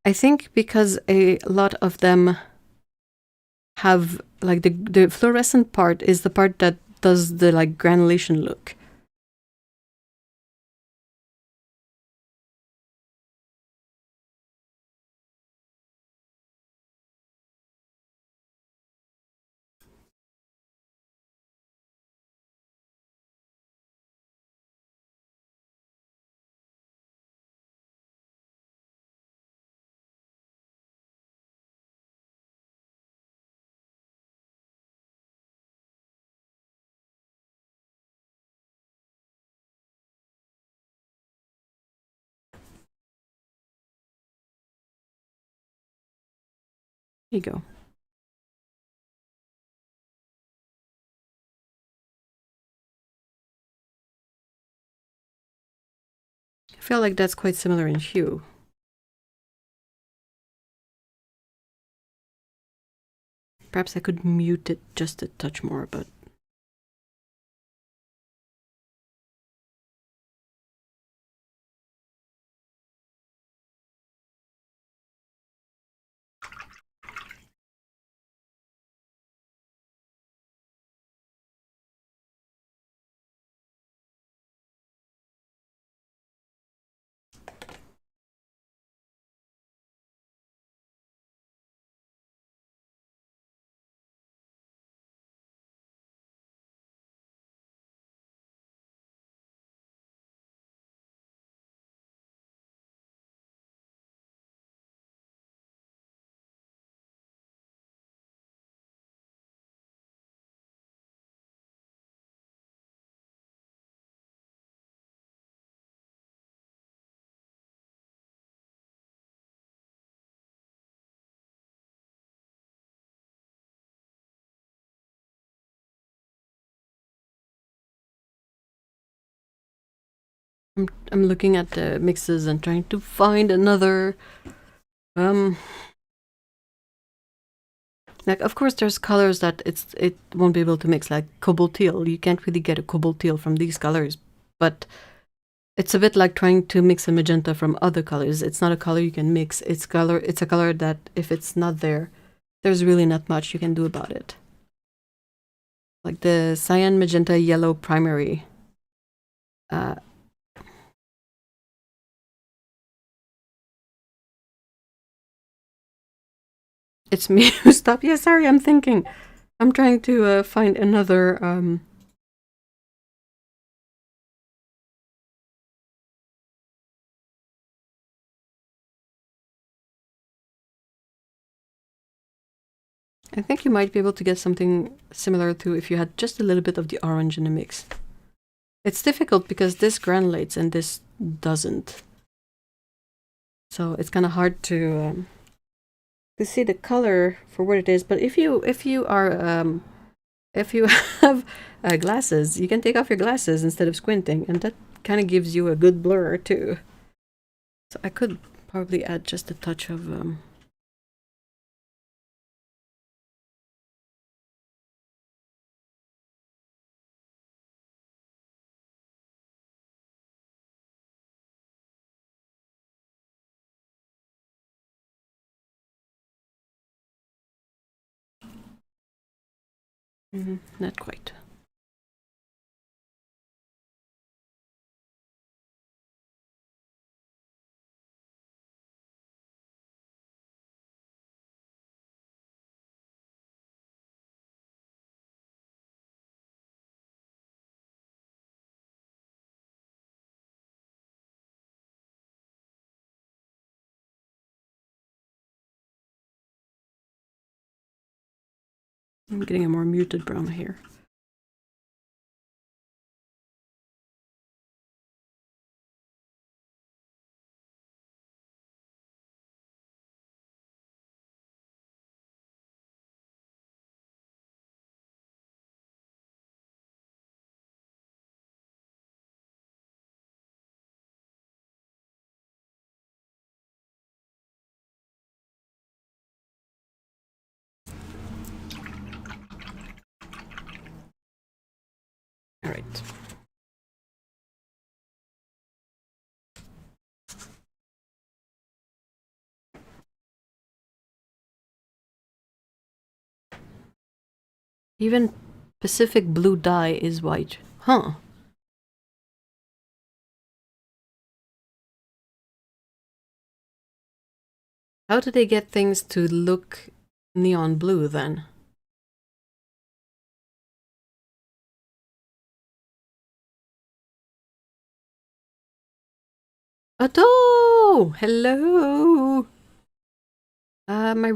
I think because a lot of them have, like, the fluorescent part is the part that does the, like, granulation look. Here you go. I feel like that's quite similar in hue. Perhaps I could mute it just a touch more, but... I'm looking at the mixes and trying to find another... Like, of course, there's colors that it won't be able to mix, like cobalt teal. You can't really get a cobalt teal from these colors, but it's a bit like trying to mix a magenta from other colors. It's not a color you can mix. It's a color that if it's not there, there's really not much you can do about it. Like the cyan, magenta, yellow primary. It's me who stopped. Yeah, sorry, I'm thinking. I'm trying to find another... I think you might be able to get something similar to if you had just a little bit of the orange in the mix. It's difficult because this granulates and this doesn't. So it's kind of hard to see the color for what it is. But if you are if you have glasses, you can take off your glasses instead of squinting, and that kind of gives you a good blur too. So I could probably add just a touch of not quite. I'm getting a more muted brown here. All right. Even Pacific blue dye is white. Huh. How do they get things to look neon blue then? Otto! Hello! My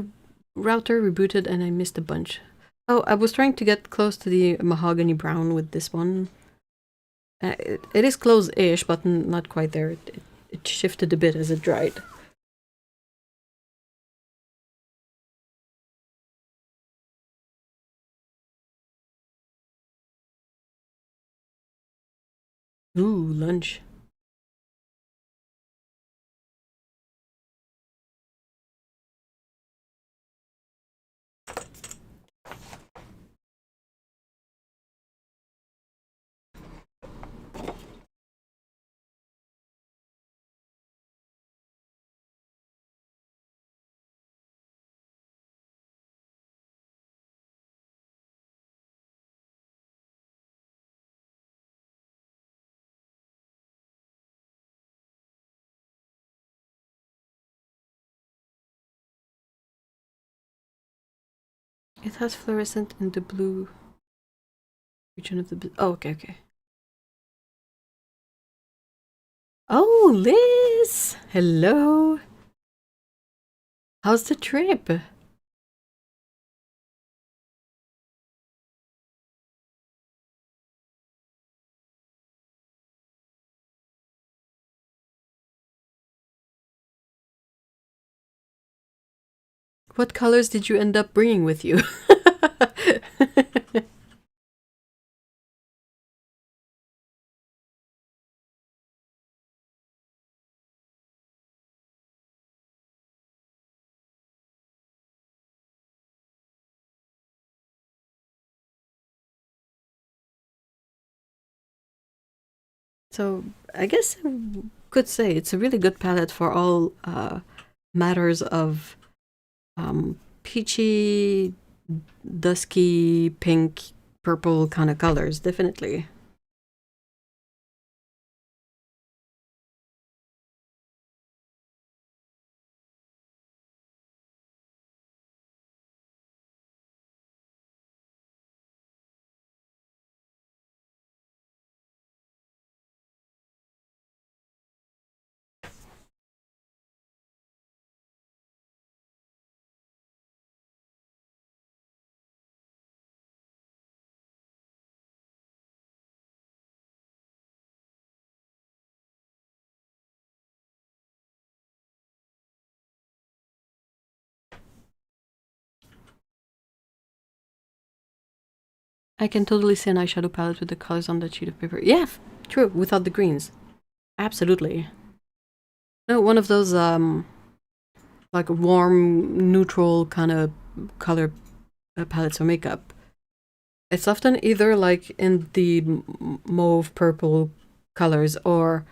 router rebooted and I missed a bunch. Oh, I was trying to get close to the mahogany brown with this one. It is close-ish, but not quite there. It shifted a bit as it dried. Ooh, lunch. It has fluorescent in the blue region of the... Oh, okay, okay. Oh, Liz! Hello! How's the trip? What colors did you end up bringing with you? So I guess I could say it's a really good palette for all matters of peachy, dusky, pink, purple kind of colors, definitely. I can totally see an eyeshadow palette with the colors on that sheet of paper. Yeah, true, without the greens. Absolutely. No, one of those, like warm, neutral kind of color palettes or makeup. It's often either like in the mauve purple colors, or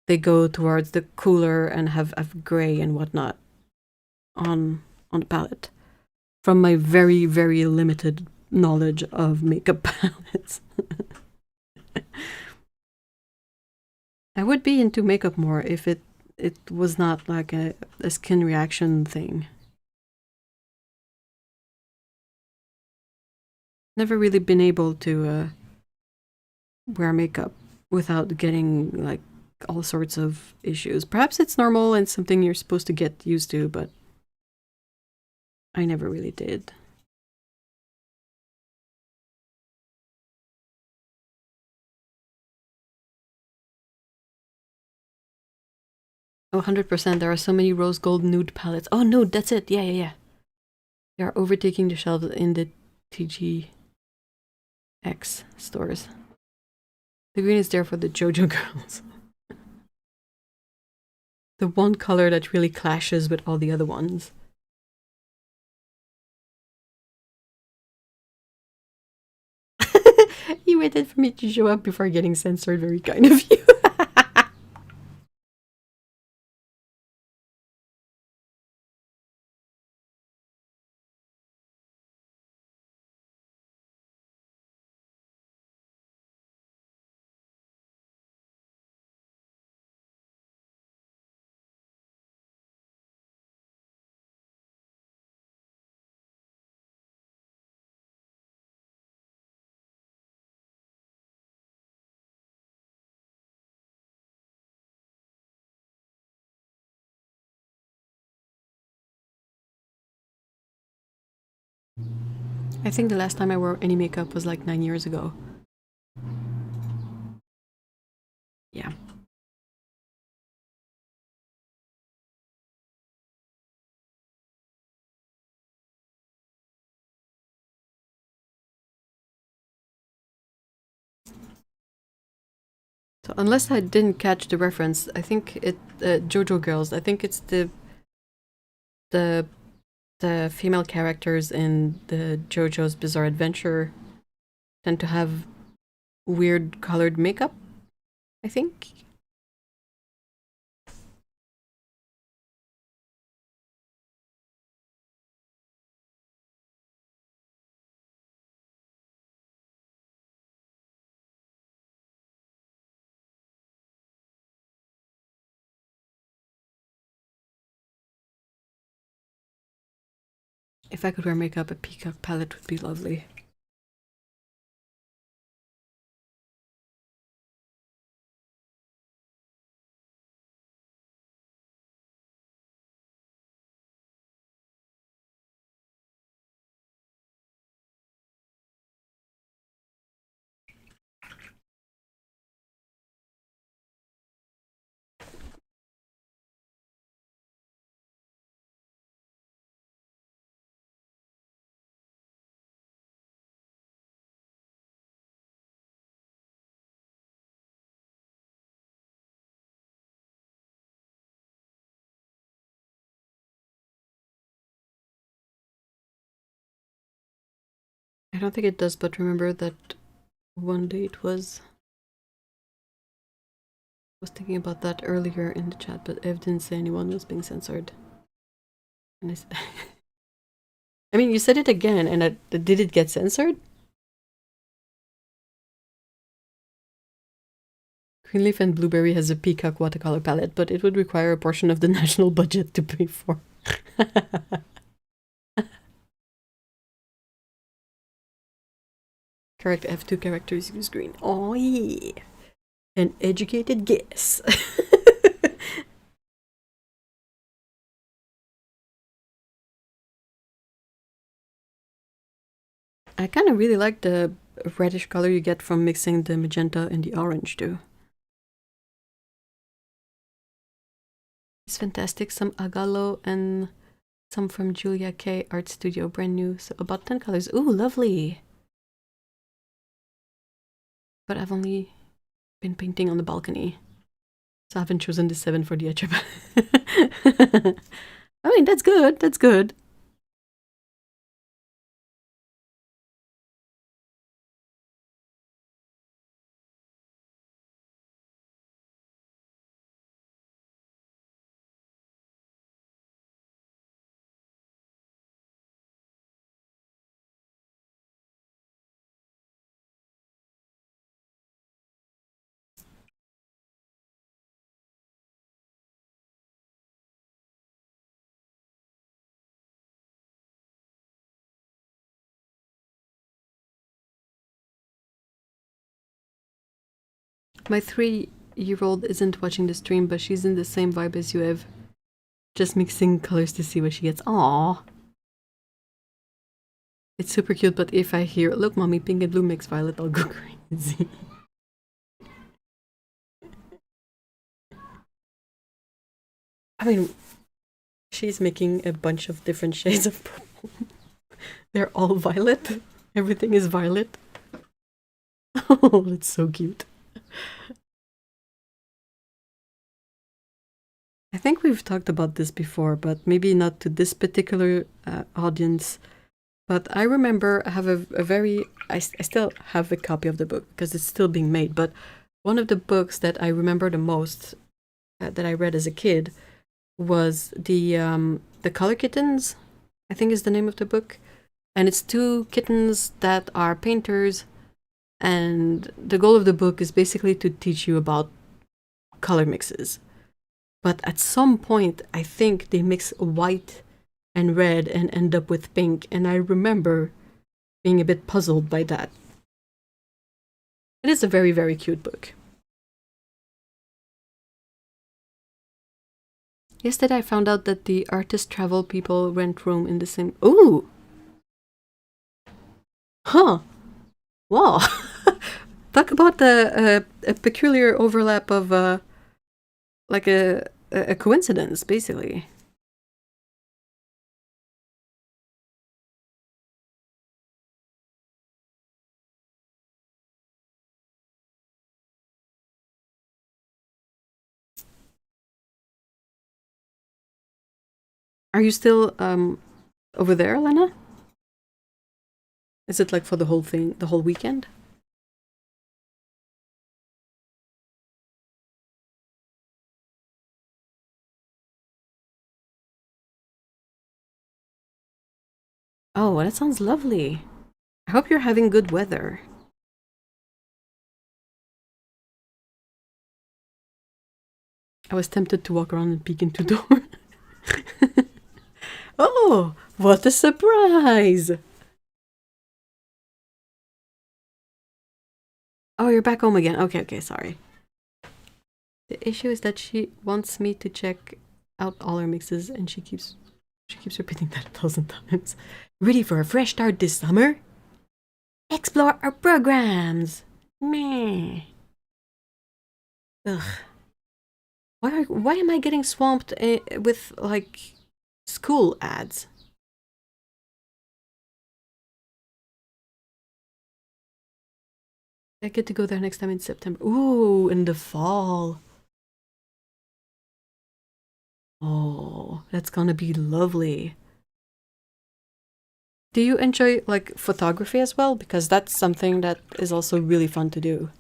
they go towards the cooler and have gray and whatnot on the palette. From my very, very limited knowledge of makeup palettes. I would be into makeup more if it was not like a skin reaction thing. Never really been able to wear makeup without getting like all sorts of issues. Perhaps it's normal and something you're supposed to get used to, but I never really did. Oh, 100%. There are so many rose gold nude palettes. Oh, nude, that's it. Yeah. They are overtaking the shelves in the TGX stores. The green is there for the JoJo girls. The one color that really clashes with all the other ones. You waited for me to show up before getting censored. Very kind of you. I think the last time I wore any makeup was like 9 years ago. Yeah. So unless I didn't catch the reference, I think it JoJo girls. I think it's the female characters in the JoJo's Bizarre Adventure tend to have weird colored makeup. I think. If I could wear makeup, a peacock palette would be lovely. I don't think it does, but remember that one day it was. I was thinking about that earlier in the chat, but Ev didn't say anyone was being censored. And I, I mean, you said it again, and did it get censored? Greenleaf and Blueberry has a peacock watercolor palette, but it would require a portion of the national budget to pay for. Correct, F2 characters use green. Oh yeah! An educated guess. I kind of really like the reddish color you get from mixing the magenta and the orange too. It's fantastic. Some Agalo and some from Julia K Art Studio, brand new. So about 10 colors. Ooh, lovely. but I've only been painting on the balcony. So I haven't chosen the 7 for the etcher. I mean, that's good. That's good. My 3-year-old isn't watching the stream, but she's in the same vibe as you have. Just mixing colors to see what she gets. Aww. It's super cute, but if I hear, look, mommy, pink and blue mix violet, I'll go crazy. I mean, she's making a bunch of different shades of purple. They're all violet. Everything is violet. Oh, that's so cute. I think we've talked about this before, but maybe not to this particular audience. But I remember I have I still have a copy of the book because it's still being made. But one of the books that I remember the most that I read as a kid was the Color Kittens, I think is the name of the book. And it's 2 kittens that are painters. And the goal of the book is basically to teach you about color mixes. But at some point, I think they mix white and red and end up with pink. And I remember being a bit puzzled by that. It is a very, very cute book. Yesterday I found out that the artist travel people rent room in the same... Ooh! Huh! Wow! Talk about a peculiar overlap of like a coincidence, basically. Are you still over there, Lena? Is it like for the whole thing, the whole weekend? Oh, well, that sounds lovely. I hope you're having good weather. I was tempted to walk around and peek into the door. Oh, what a surprise! Oh, you're back home again. Okay, okay, sorry. The issue is that she wants me to check out all her mixes, and she keeps repeating that 1,000 times. Ready for a fresh start this summer? Explore our programs. Meh. Ugh. Why am I getting swamped with like school ads? I get to go there next time in September. Ooh, in the fall. Oh, that's gonna be lovely. Do you enjoy like photography as well? Because that's something that is also really fun to do.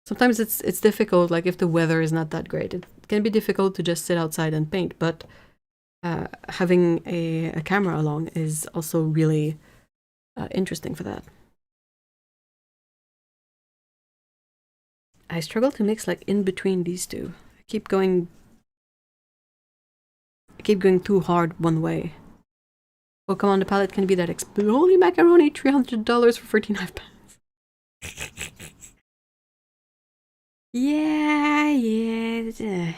Sometimes it's difficult, like if the weather is not that great. It can be difficult to just sit outside and paint, but having a camera along is also really interesting for that. I struggle to mix like in between these two. I keep going too hard one way. Oh, come on, the palette can be that holy macaroni, $300 for 39 pounds. Yeah, yeah.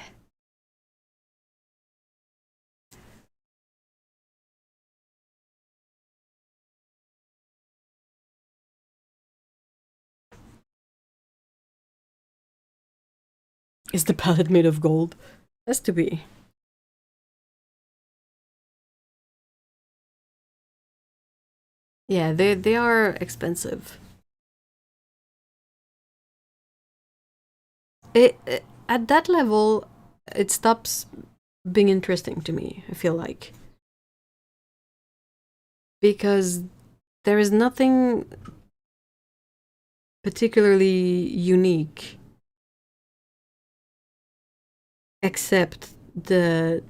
Is the palette made of gold? Has to be. Yeah, they are expensive. At that level, it stops being interesting to me, I feel like. Because there is nothing particularly unique except the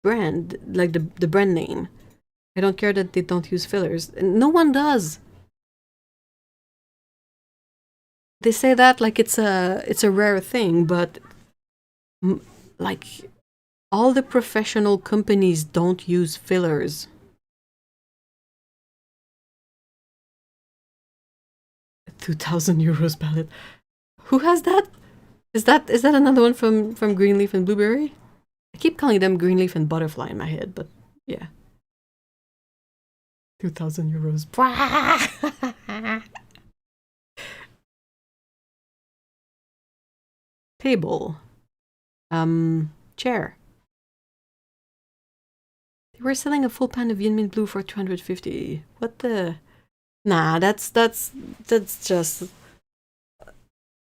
brand, like the brand name. I don't care that they don't use fillers. No one does. They say that like it's a rare thing, but like all the professional companies don't use fillers. 2,000 euros palette. Who has that? Is that another one from Greenleaf and Blueberry? I keep calling them Greenleaf and Butterfly in my head, but yeah. 2,000 euros. Table. Chair. They were selling a full pan of Yinmin Blue for 250. What the? Nah, that's just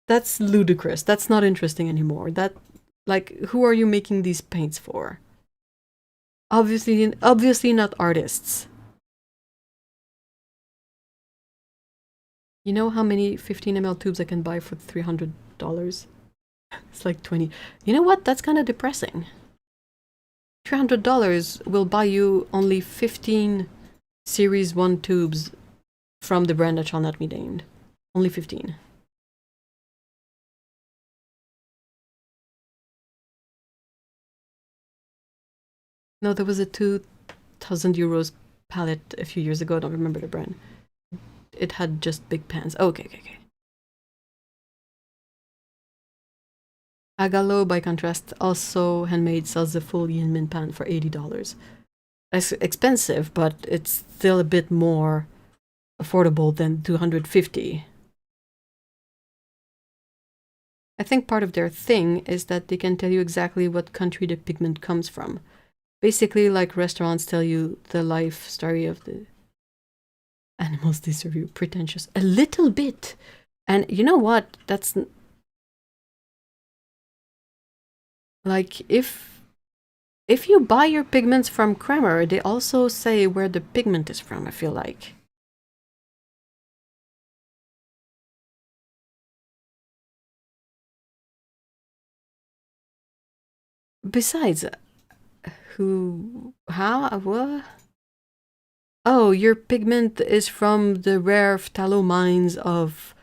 that's ludicrous. That's not interesting anymore. That like who are you making these paints for? Obviously not artists. You know how many 15 ml tubes I can buy for $300? It's like 20. You know what? That's kind of depressing. $300 will buy you only 15 Series 1 tubes from the brand that shall not be named. Only 15. No, there was a 2,000 euros palette a few years ago. I don't remember the brand. It had just big pans. Okay. Agalo, by contrast, also handmade, sells the full Yinmin pan for $80. It's expensive, but it's still a bit more affordable than 250. I think part of their thing is that they can tell you exactly what country the pigment comes from. Basically, like restaurants tell you the life story of the animals they serve you. Pretentious. A little bit. And you know what? That's like if you buy your pigments from Kremer, they also say where the pigment is from, I feel like. Besides, what? Oh, your pigment is from the rare phthalo mines of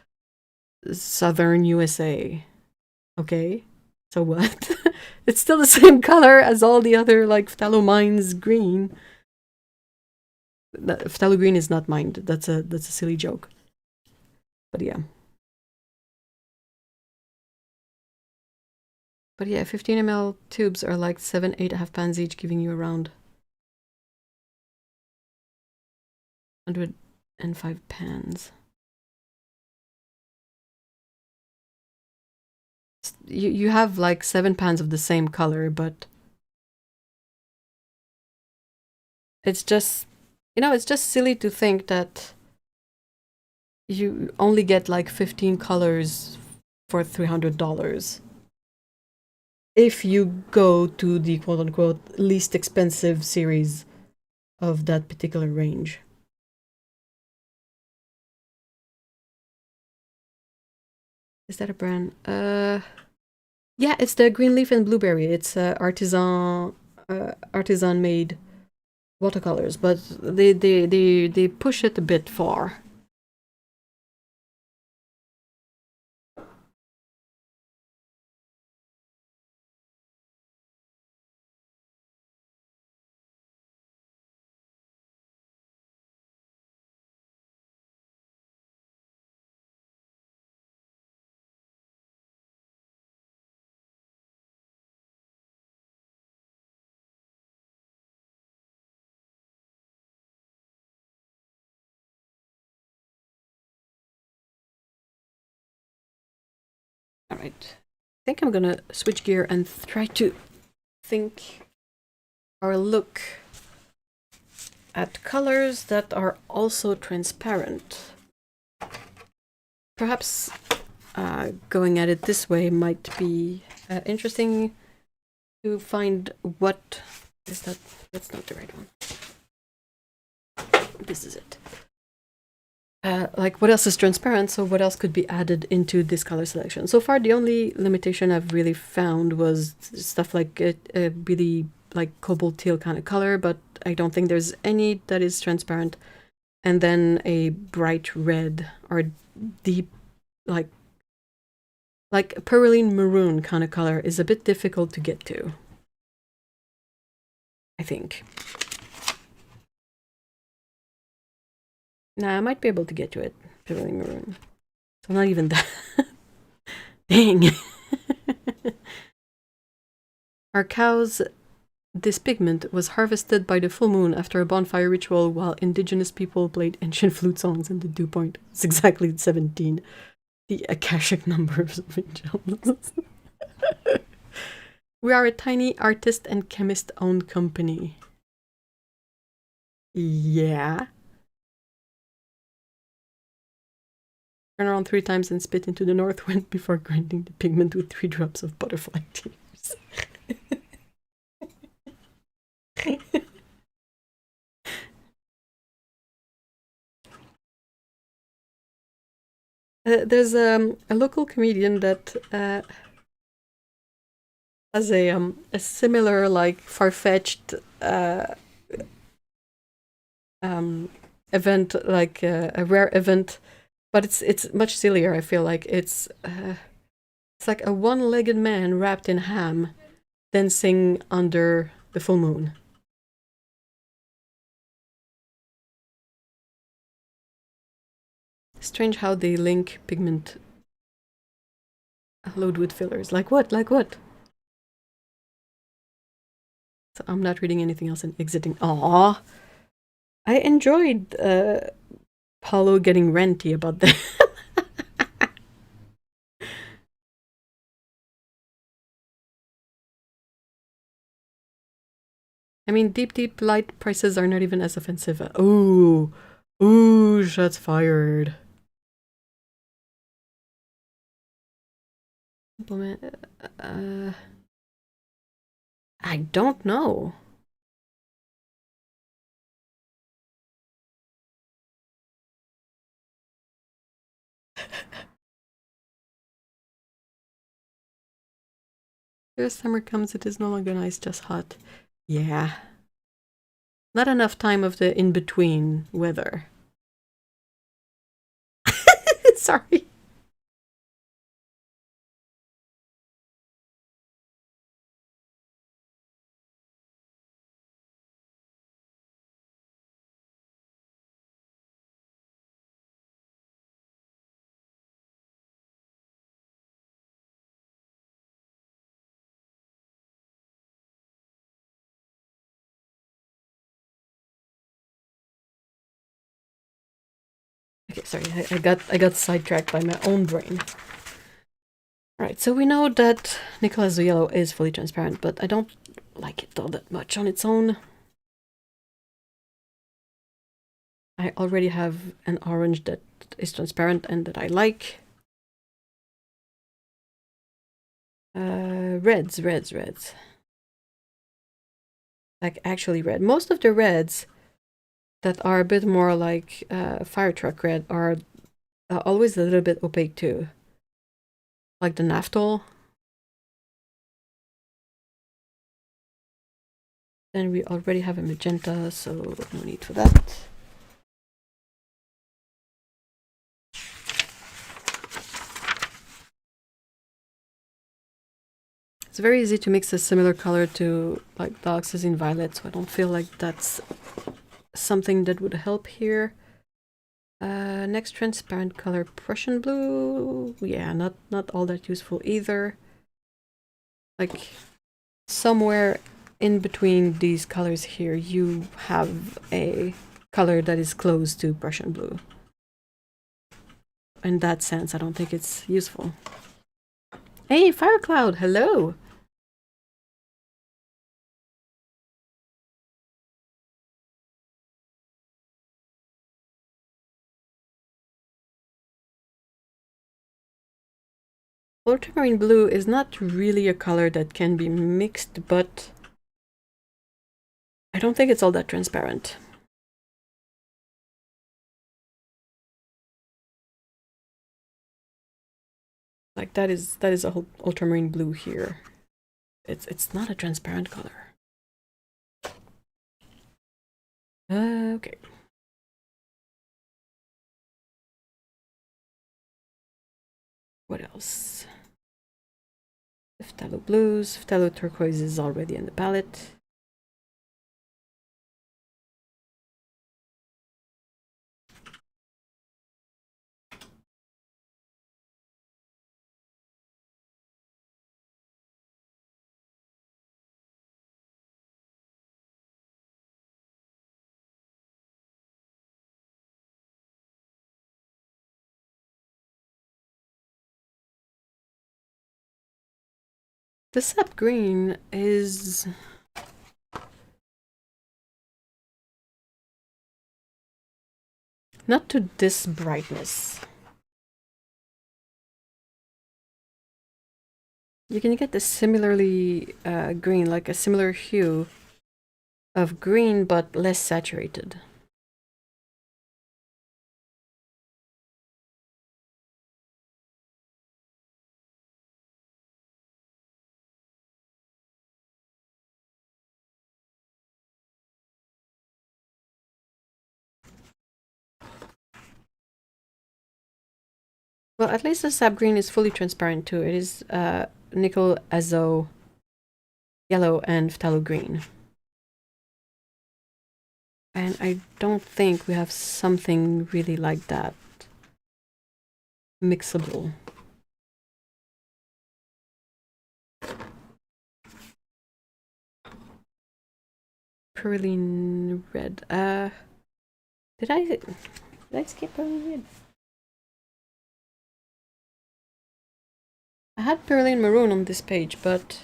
southern USA. Okay, so what? It's still the same color as all the other like phthalo mines green. Phthalo green is not mined. That's a silly joke. But yeah. But yeah, 15 ml tubes are like 8.5 pans each, giving you around 105 pans. You have like 7 pans of the same color, but it's just, it's just silly to think that you only get like 15 colors for $300 if you go to the quote-unquote least expensive series of that particular range. Is that a brand? Yeah, it's the Greenleaf and Blueberry. It's artisan made watercolors, but they push it a bit far. All right. I think I'm gonna switch gear and try to think or look at colors that are also transparent. Perhaps going at it this way might be interesting to find what is that. That's not the right one. This is it. Like what else is transparent, so what else could be added into this color selection? So far, the only limitation I've really found was stuff like a really like cobalt teal kind of color, but I don't think there's any that is transparent. And then a bright red or deep like perylene maroon kind of color is a bit difficult to get to, I think. Nah, I might be able to get to it. Perylene maroon. So not even that. Dang. Our cows, this pigment was harvested by the full moon after a bonfire ritual while indigenous people played ancient flute songs in the dew point. It's exactly 17. The Akashic numbers of angels. We are a tiny artist and chemist-owned company. Yeah. Turn around 3 times and spit into the north wind before grinding the pigment with 3 drops of butterfly tears. There's a local comedian that has a similar, like, far-fetched event, like a rare event, but it's much sillier. I feel like it's like a one-legged man wrapped in ham dancing under the full moon. Strange how they link pigment load with fillers. Like what? Like what? So I'm not reading anything else and exiting. Aww. I enjoyed Paulo getting ranty about that. I mean, deep light prices are not even as offensive. Ooh. Ooh, shots fired. I don't know. As summer comes, it is no longer nice, just hot. Yeah. Not enough time of the in-between weather. Sorry. Okay, sorry, I got sidetracked by my own brain. Alright, so we know that Nicolas Yellow is fully transparent, but I don't like it all that much on its own. I already have an orange that is transparent and that I like. Reds. Like actually red. Most of the reds that are a bit more like fire truck red are always a little bit opaque too. Like the naphthol. Then we already have a magenta, so no need for that. It's very easy to mix a similar color to like dioxazine violet, so I don't feel like that's something that would help here. Next transparent color, Prussian blue. Yeah, not all that useful either. Like somewhere in between these colors here, you have a color that is close to Prussian blue. In that sense, I don't think it's useful. Hey, Firecloud, hello! Ultramarine blue is not really a color that can be mixed, but I don't think it's all that transparent. Like that is a whole ultramarine blue here. It's not a transparent color. Okay. What else? Phthalo blues, phthalo turquoise is already in the palette. The sap green is not to this brightness. You can get the similarly green, like a similar hue of green, but less saturated. Well, at least the sap green is fully transparent too. It is nickel azo yellow and phthalo green. And I don't think we have something really like that mixable. Perylene red. Did I skip perylene red? I had perylene maroon on this page, but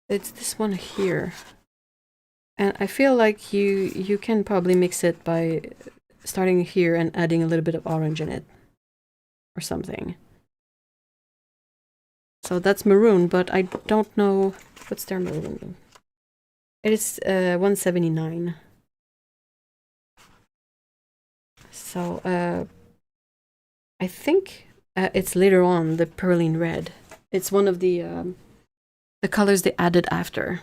it's this one here. And I feel like you can probably mix it by starting here and adding a little bit of orange in it or something. So that's maroon, but I don't know what's their maroon. It is 179. So I think it's later on, the perylene red. It's one of the colors they added after.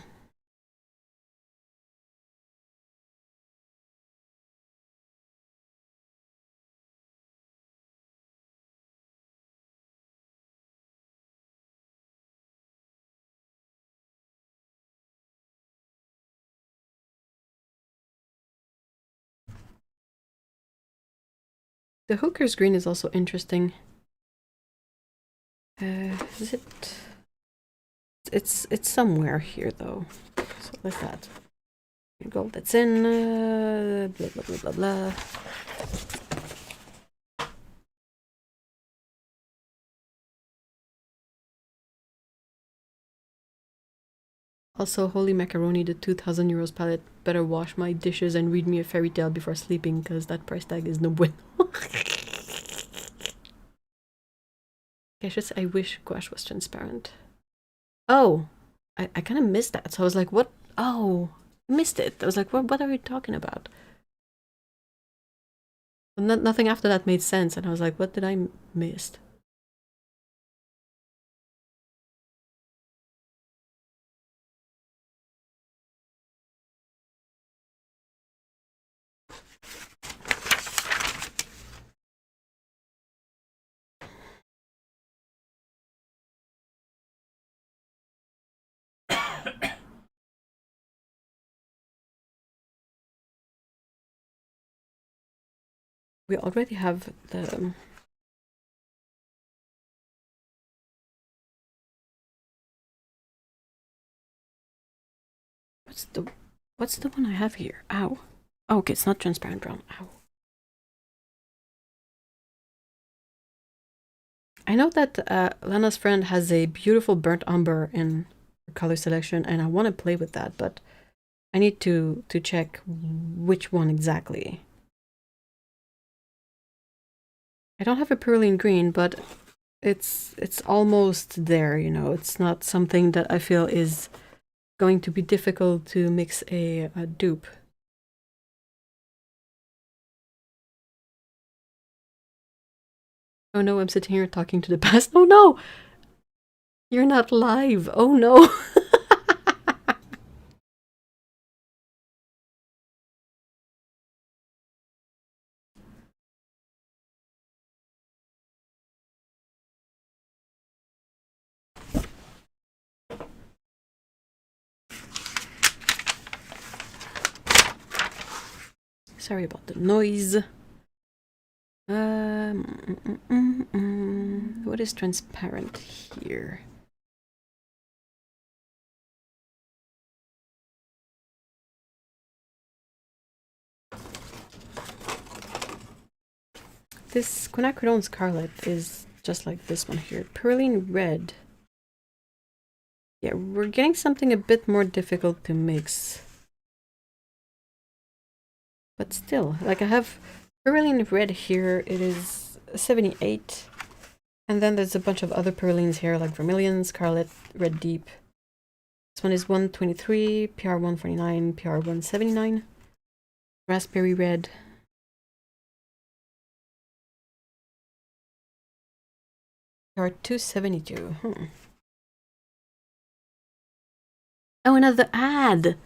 The hooker's green is also interesting. Is it? It's somewhere here though. So like that. Gold that's in. Blah blah blah blah blah. Also, holy macaroni, the 2,000 euros palette. Better wash my dishes and read me a fairy tale before sleeping, because that price tag is no bueno. I wish gouache was transparent. Oh, I kind of missed that. So I was like, what? Oh, I missed it. I was like, what are you talking about? Nothing after that made sense. And I was like, what did I miss? We already have the... What's the one I have here? Ow. Oh, okay, it's not transparent brown. Ow. I know that Lana's friend has a beautiful burnt umber in her color selection, and I want to play with that, but I need to check which one exactly. I don't have a perylene green, but it's almost there, you know. It's not something that I feel is going to be difficult to mix a dupe. Oh no, I'm sitting here talking to the past. Oh no! You're not live. Oh no. Sorry about the noise. What is transparent here? This quinacridone scarlet is just like this one here. Perylene red. Yeah, we're getting something a bit more difficult to mix. But still, like I have perylene red here. It is 78. And then there's a bunch of other perylines here, like vermilion, scarlet, red deep. This one is 123, PR 149, PR 179. Raspberry red. PR 272. Oh, another ad!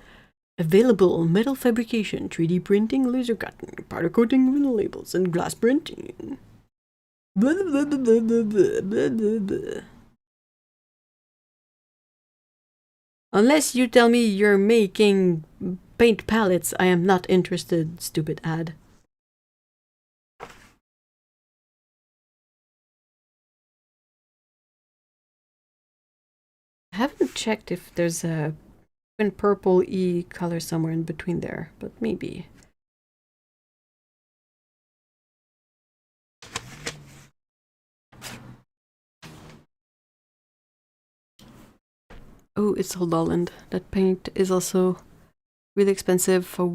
Available metal fabrication, 3D printing, laser cutting, powder coating, vinyl labels, and glass printing. Blah, blah, blah, blah, blah, blah, blah, blah. Unless you tell me you're making paint palettes, I am not interested, stupid ad. I haven't checked if there's a purple E color somewhere in between there, but maybe. Oh, it's Holland. That paint is also really expensive for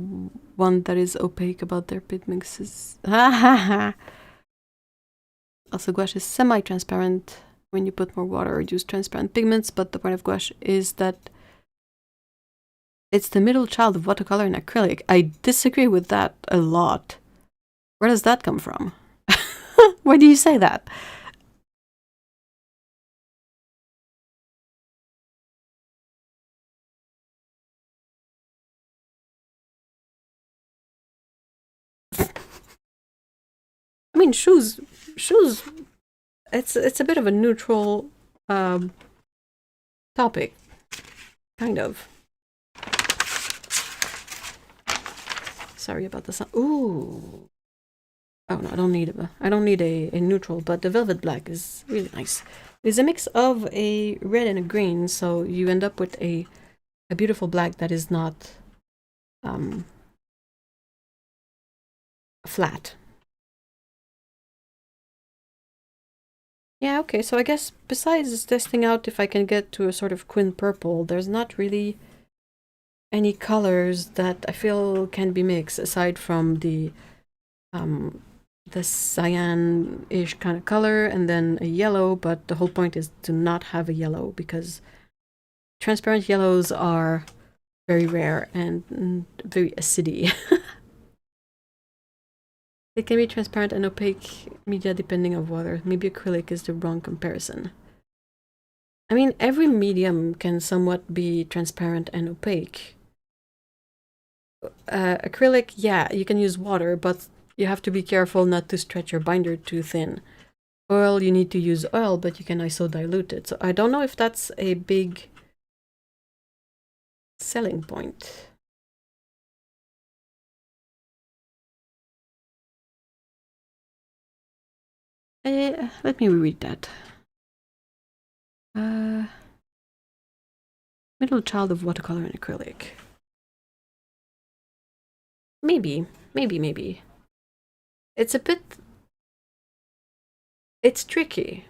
one that is opaque about their pigment mixes. Also, gouache is semi-transparent when you put more water or use transparent pigments, but the point of gouache is that it's the middle child of watercolor and acrylic. I disagree with that a lot. Where does that come from? Why do you say that? I mean, shoes. It's a bit of a neutral topic, kind of. Sorry about the sound. Ooh. Oh no, I don't need a neutral, but the velvet black is really nice. It's a mix of a red and a green, so you end up with a beautiful black that is not flat. Yeah, okay, so I guess besides testing out if I can get to a sort of quin purple, there's not really any colors that I feel can be mixed aside from the cyan-ish kind of color and then a yellow, but the whole point is to not have a yellow because transparent yellows are very rare and very acidy. It can be transparent and opaque media depending on water. Maybe acrylic is the wrong comparison. I mean, every medium can somewhat be transparent and opaque. Acrylic, yeah, you can use water, but you have to be careful not to stretch your binder too thin. Oil, you need to use oil, but you can iso dilute it. So I don't know if that's a big selling point. Let me read that. Middle child of watercolor and acrylic. Maybe. It's a bit... It's tricky.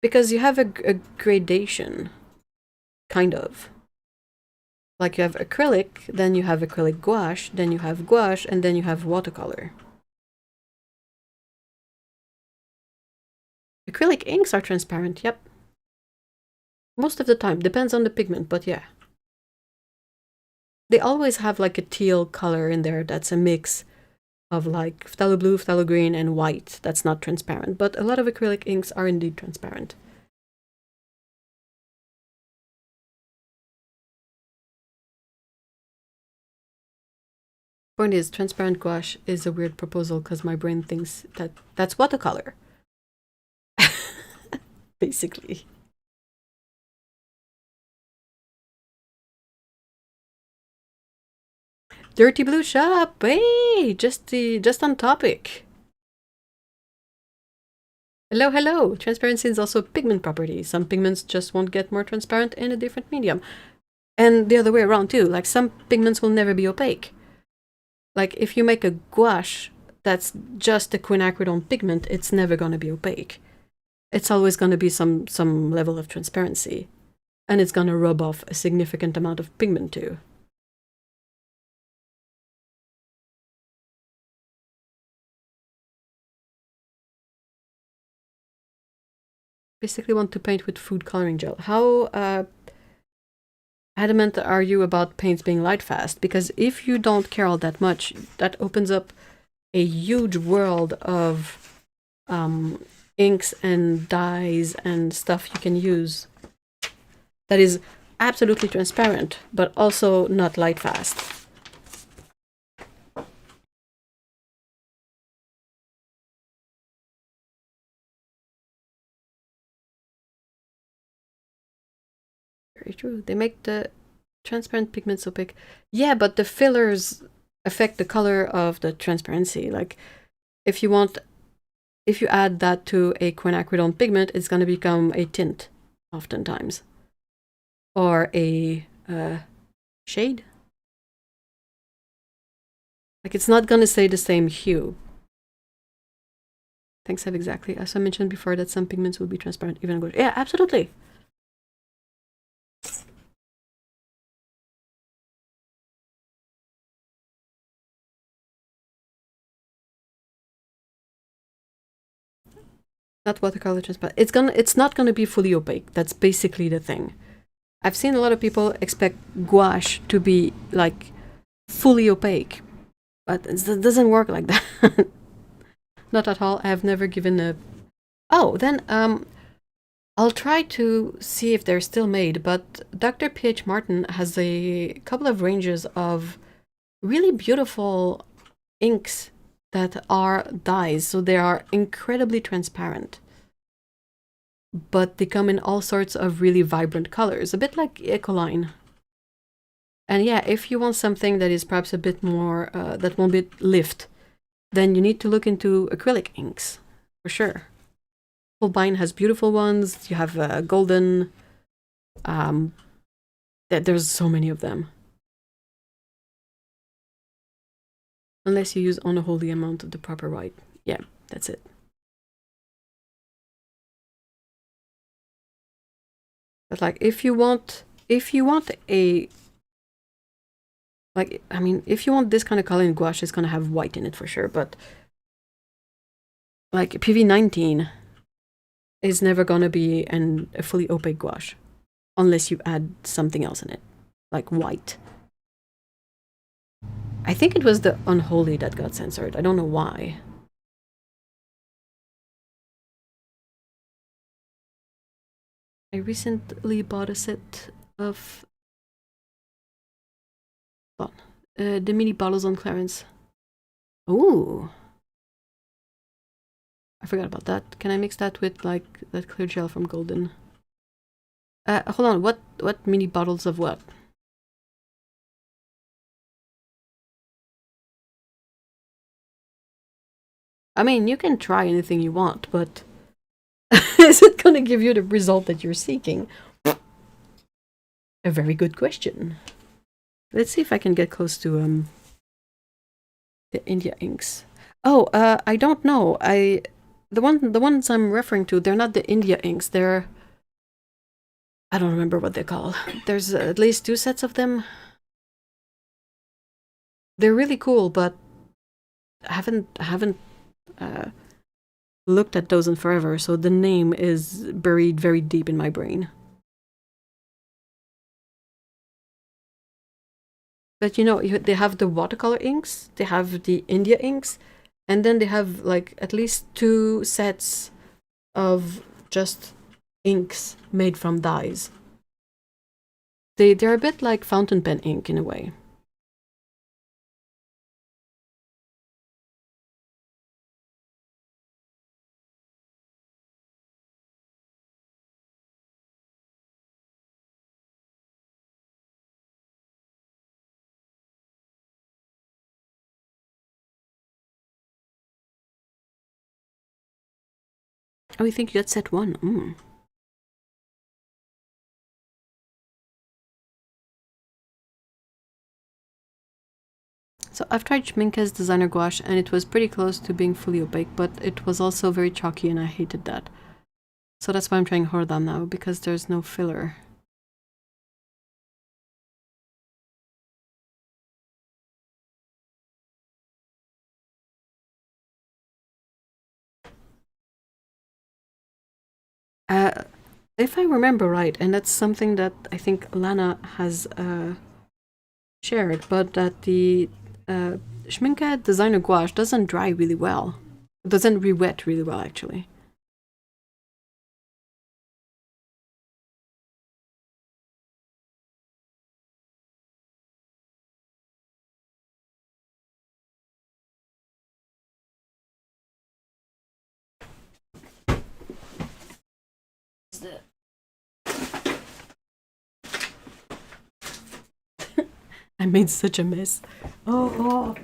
Because you have a gradation. Kind of. Like you have acrylic, then you have acrylic gouache, then you have gouache, and then you have watercolor. Acrylic inks are transparent, yep. Most of the time, depends on the pigment, but yeah. They always have like a teal color in there that's a mix of like phthalo blue, phthalo green, and white. That's not transparent, but a lot of acrylic inks are indeed transparent. Point is, transparent gouache is a weird proposal because my brain thinks that that's watercolor. Basically. Dirty Blue Shop, hey, just on topic. Hello, hello. Transparency is also a pigment property. Some pigments just won't get more transparent in a different medium. And the other way around too, like some pigments will never be opaque. Like if you make a gouache that's just a quinacridone pigment, it's never going to be opaque. It's always going to be some level of transparency. And it's going to rub off a significant amount of pigment too. Basically want to paint with food coloring gel. How adamant are you about paints being light fast? Because if you don't care all that much, that opens up a huge world of inks and dyes and stuff you can use that is absolutely transparent, but also not light fast. Very true. They make the transparent pigments opaque. Yeah, but the fillers affect the color of the transparency. Like, if you add that to a quinacridone pigment, it's going to become a tint, oftentimes. Or a shade. Like, it's not going to stay the same hue. Thanks, Have exactly. As I mentioned before, that some pigments will be transparent, even good. Yeah, absolutely. Not watercolor transparent. It's not gonna be fully opaque. That's basically the thing. I've seen a lot of people expect gouache to be like fully opaque, but it doesn't work like that. Not at all. I have never given a. Oh, then I'll try to see if they're still made. But Dr. P.H. Martin has a couple of ranges of really beautiful inks that are dyes, so they are incredibly transparent. But they come in all sorts of really vibrant colors, a bit like Ecoline. And yeah, if you want something that is perhaps a bit more, that won't be lift, then you need to look into acrylic inks, for sure. Holbein has beautiful ones. You have golden. There's so many of them. Unless you use unholy amount of the proper white. Yeah, that's it. But like, if you want a, like, I mean, if you want this kind of color in gouache, it's gonna have white in it for sure. But like PV19 is never gonna be a fully opaque gouache unless you add something else in it, like white. I think it was the unholy that got censored. I don't know why. I recently bought a set of the mini bottles on clearance. Ooh. I forgot about that. Can I mix that with like that clear gel from Golden? Hold on. What mini bottles of what? I mean, you can try anything you want, but is it gonna give you the result that you're seeking? A very good question. Let's see if I can get close to the India inks. Oh, I don't know. The ones I'm referring to, they're not the India inks. They're, I don't remember what they're called. There's at least 2 sets of them. They're really cool, but I haven't looked at those in forever, so the name is buried very deep in my brain. But you know, they have the watercolor inks, they have the India inks, and then they have like at least 2 sets of just inks made from dyes. They're a bit like fountain pen ink in a way. Oh, you think you got set 1? So I've tried Schminke's designer gouache and it was pretty close to being fully opaque, but it was also very chalky and I hated that. So that's why I'm trying Hordam now, because there's no filler. If I remember right, and that's something that I think Lana has shared, but that the Schminke designer gouache doesn't dry really well. It doesn't re-wet really well, actually. I made such a mess. Oh.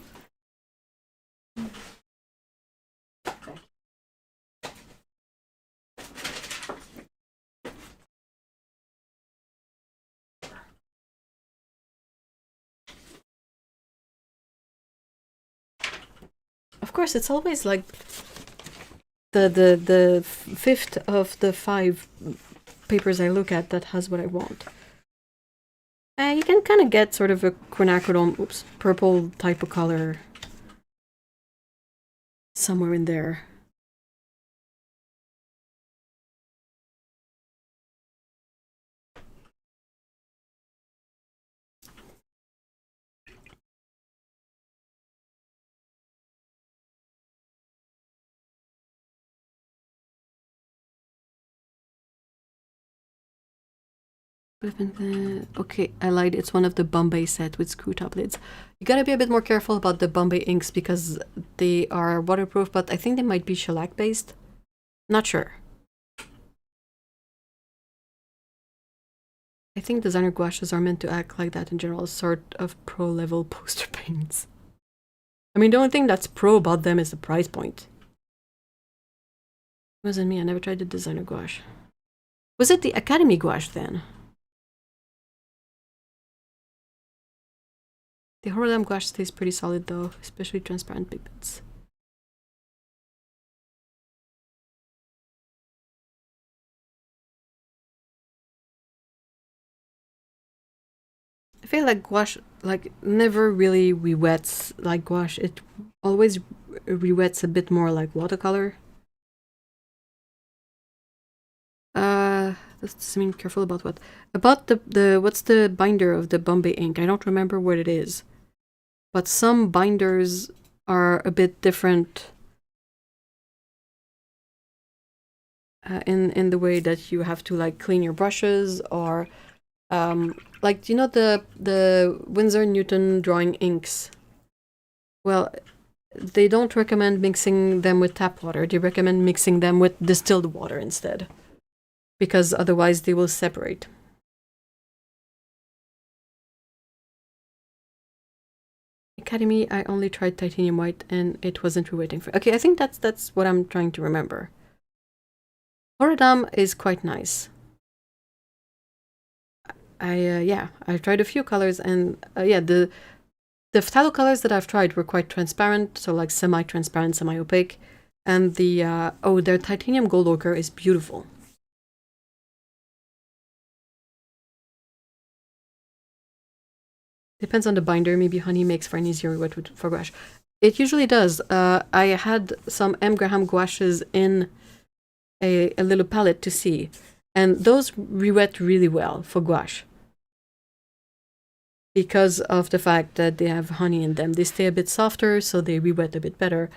Of course, it's always like the fifth of the 5 papers I look at that has what I want. You can kind of get sort of a quinacridone, purple type of color somewhere in there. Okay, I lied. It's one of the Bombay set with screw top lids. You gotta be a bit more careful about the Bombay inks because they are waterproof, but I think they might be shellac based. Not sure. I think designer gouaches are meant to act like that in general, sort of pro level poster paints. I mean, the only thing that's pro about them is the price point. It wasn't me, I never tried the designer gouache. Was it the Academy gouache then? The Horodam gouache stays pretty solid though, especially transparent pigments. I feel like gouache never really re-wets like gouache. It always re-wets a bit more like watercolor. Does mean careful about what? About the what's the binder of the Bombay ink? I don't remember what it is. But some binders are a bit different in the way that you have to like clean your brushes, or like, you know, the Winsor Newton drawing inks. Well, they don't recommend mixing them with tap water. They recommend mixing them with distilled water instead, because otherwise they will separate. Academy, I only tried titanium white and it wasn't re-wetting for. Okay, I think that's what I'm trying to remember. Horodam is quite nice. I tried a few colors, and yeah, the phthalo colors that I've tried were quite transparent, so like semi-transparent, semi-opaque, and the their titanium gold ochre is beautiful. Depends on the binder. Maybe honey makes for an easier wet for gouache. It usually does. I had some M. Graham gouaches in a little palette to see, and those re-wet really well for gouache because of the fact that they have honey in them. They stay a bit softer, so they re-wet a bit better.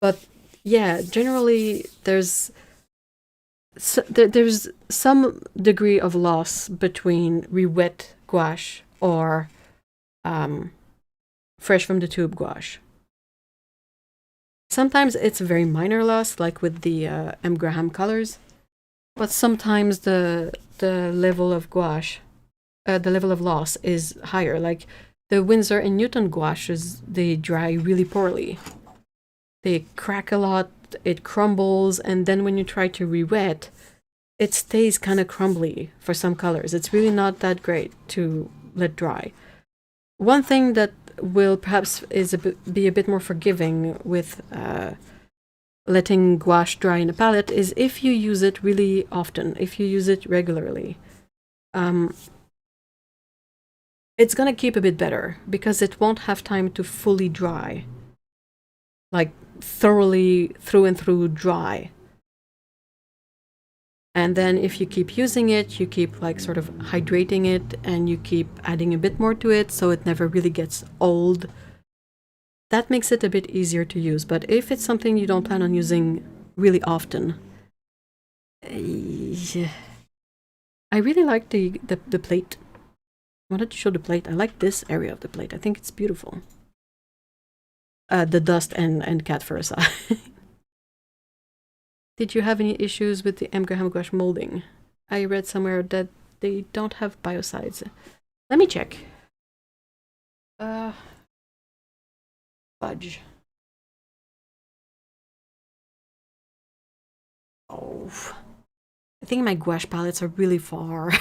But yeah, generally there's there's some degree of loss between re-wet gouache or fresh from the tube gouache. Sometimes it's a very minor loss, like with the M. Graham colors, but sometimes the level of gouache, the level of loss is higher. Like the Winsor and Newton gouaches, they dry really poorly. They crack a lot, it crumbles, and then when you try to re-wet, it stays kind of crumbly for some colors. It's really not that great to let dry. One thing that will perhaps be a bit more forgiving with letting gouache dry in a palette is if you use it really often, if you use it regularly. It's gonna keep a bit better because it won't have time to fully dry, like thoroughly through and through dry. And then if you keep using it, you keep like sort of hydrating it and you keep adding a bit more to it so it never really gets old. That makes it a bit easier to use. But if it's something you don't plan on using really often, I really like the plate. I wanted to show the plate. I like this area of the plate. I think it's beautiful. The dust and cat fur aside. Did you have any issues with the M. Graham gouache molding? I read somewhere that they don't have biocides. Let me check. Fudge. Oh, I think my gouache palettes are really far.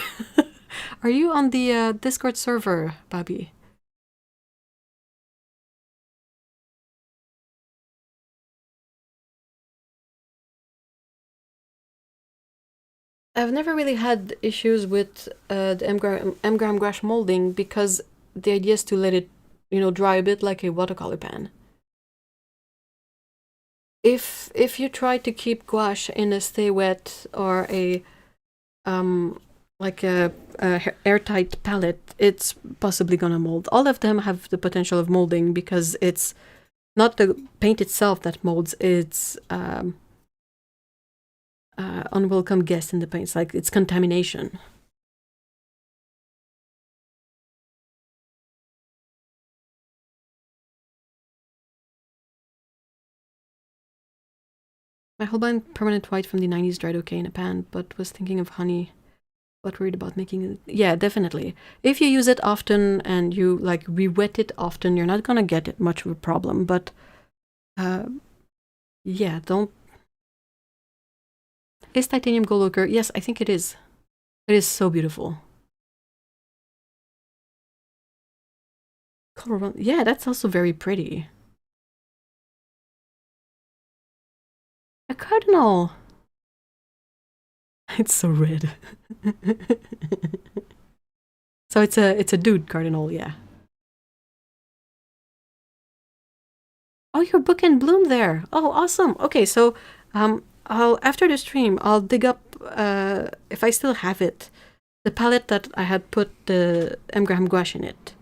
Are you on the Discord server, Bobby? I've never really had issues with the M. Graham gouache molding because the idea is to let it, dry a bit like a watercolor pen. If you try to keep gouache in a stay wet or a like a airtight palette, it's possibly gonna mold. All of them have the potential of molding because it's not the paint itself that molds, it's unwelcome guest in the paints, like it's contamination. My Holbein permanent white from the 90s dried okay in a pan, but was thinking of honey, but worried about making it. Yeah, definitely. If you use it often and you like re-wet it often, you're not gonna get it much of a problem, but yeah, don't. Is titanium gold ochre? Yes, I think it is. It is so beautiful. Color, yeah, that's also very pretty. A cardinal. It's so red. So it's a dude cardinal, yeah. Oh, your book in bloom there. Oh, awesome. Okay, so I'll after the stream I'll dig up if I still have it, the palette that I had put the M. Graham gouache in it.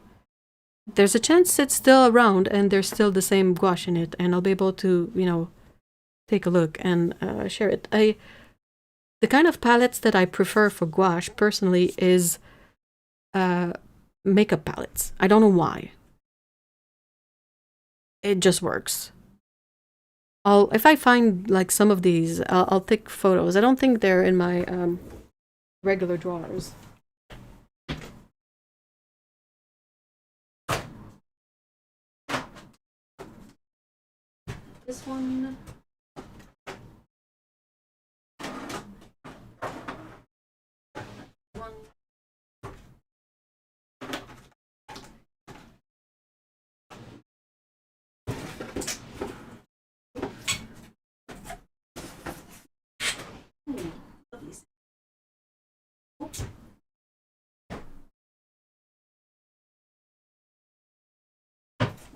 There's a chance it's still around and there's still the same gouache in it, and I'll be able to, take a look and share it. The kind of palettes that I prefer for gouache personally is makeup palettes. I don't know why. It just works. If I find like some of these, I'll take photos. I don't think they're in my regular drawers. This one.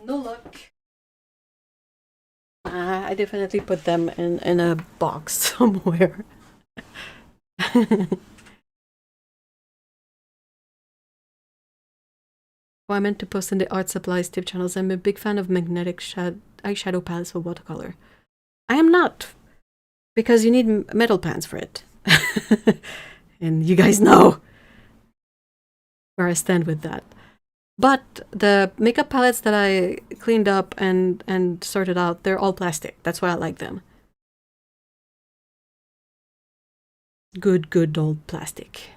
No luck. Nah, I definitely put them in a box somewhere. Oh, I meant to post in the art supplies tip channels. I'm a big fan of magnetic eyeshadow palettes for watercolor. I am not, because you need metal pans for it. And you guys know where I stand with that. But the makeup palettes that I cleaned up and sorted out, they're all plastic. That's why I like them. Good old plastic.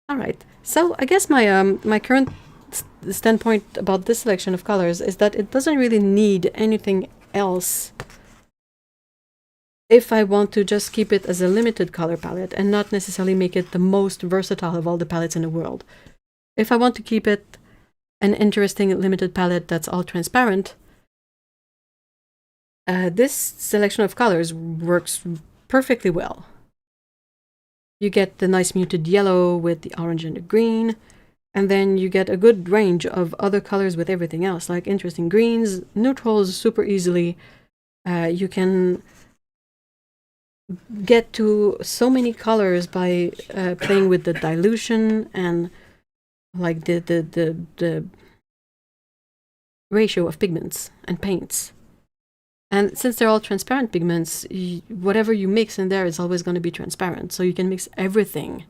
All right. So I guess my current standpoint about this selection of colors is that it doesn't really need anything else if I want to just keep it as a limited color palette and not necessarily make it the most versatile of all the palettes in the world. If I want to keep it an interesting limited palette that's all transparent, this selection of colors works perfectly well. You get the nice muted yellow with the orange and the green, and then you get a good range of other colors with everything else, like interesting greens, neutrals super easily. You can get to so many colors by playing with the dilution and like the ratio of pigments and paints. And since they're all transparent pigments, whatever you mix in there is always going to be transparent, so you can mix everything.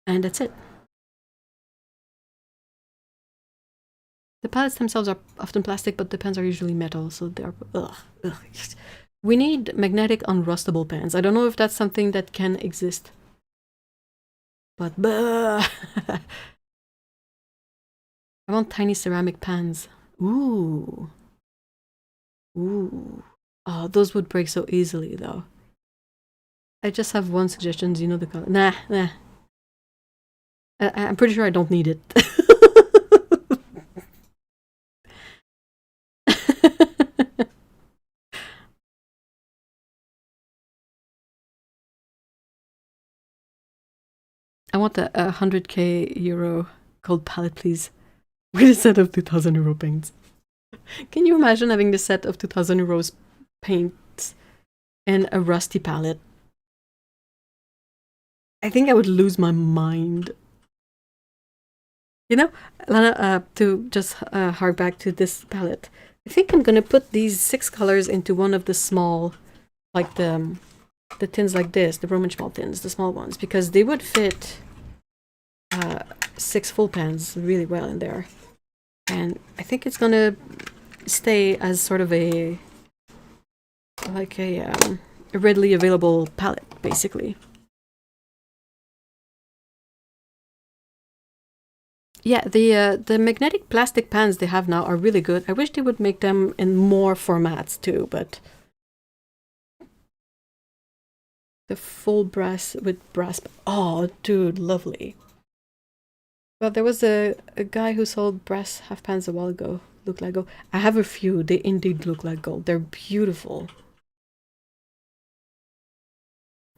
And that's it. The palettes themselves are often plastic, but the pens are usually metal, so they're... Ugh. We need magnetic unrustable pens. I don't know if that's something that can exist. But... I want tiny ceramic pans. Ooh. Ooh. Oh, those would break so easily, though. I just have one suggestion. Do you know the color? Nah. I'm pretty sure I don't need it. I want a 100k euro gold palette, please. With a set of 2000 euro paints. Can you imagine having the set of 2000 euros paints and a rusty palette? I think I would lose my mind. You know, Lana, to just hark back to this palette, I think I'm gonna put these 6 colors into one of the small, like the tins like this, the Roman small tins, the small ones, because they would fit 6 full pans really well in there. And I think it's gonna stay as sort of a readily available palette, basically. Yeah, the magnetic plastic pans they have now are really good. I wish they would make them in more formats too, but the full brass with brass... Oh, dude, lovely. Well, there was a guy who sold brass half pans a while ago. Look like gold. I have a few. They indeed look like gold. They're beautiful.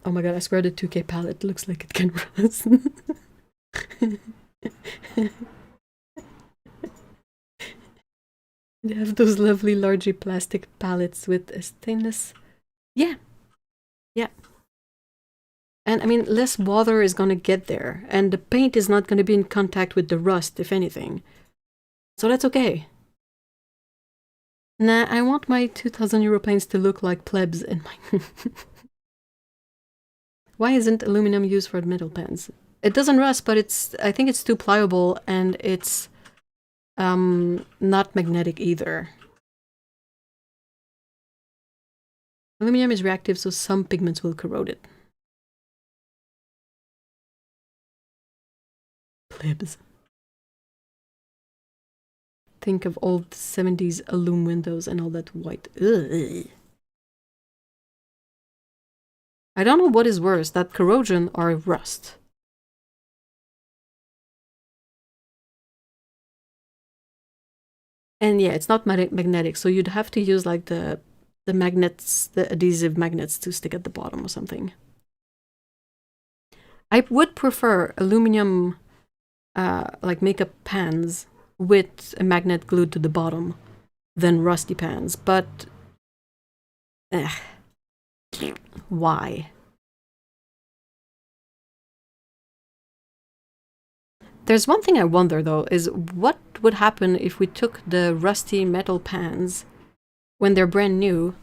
Oh my god, I swear the 2K palette looks like it can rust. They have those lovely large plastic palettes with a stainless... Yeah. And I mean, less water is gonna get there, and the paint is not gonna be in contact with the rust, if anything. So that's okay. Nah, I want my 2000 euro paints to look like plebs in my... Why isn't aluminum used for metal pens? It doesn't rust, but I think it's too pliable, and it's not magnetic either. Aluminum is reactive, so some pigments will corrode it. Plebs. Think of old 70s aluminum windows and all that white. Ugh. I don't know what is worse, that corrosion or rust. And yeah, it's not magnetic, so you'd have to use like the magnets, the adhesive magnets to stick at the bottom or something. I would prefer aluminum like makeup pans with a magnet glued to the bottom than rusty pans, but why? There's one thing I wonder though, is what would happen if we took the rusty metal pans when they're brand new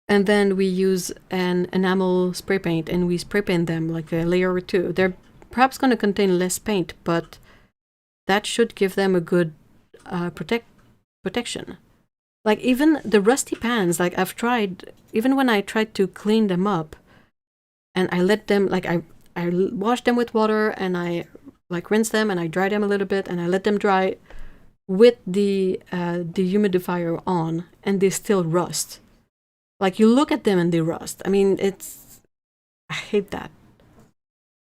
and then we use an enamel spray paint and we spray paint them like a layer or two. They're perhaps going to contain less paint, but that should give them a good protection. Like even the rusty pans, like I've tried, even when I tried to clean them up and I let them, like I washed them with water and I like rinse them and I dry them a little bit and I let them dry with the dehumidifier on and they still rust. Like you look at them and they rust. I mean, I hate that.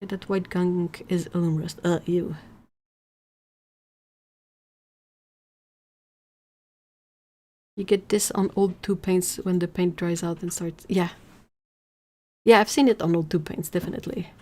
That white gunk is aluminum rust. Ew. You get this on old tube paints when the paint dries out and starts. Yeah. Yeah, I've seen it on old tube paints, definitely.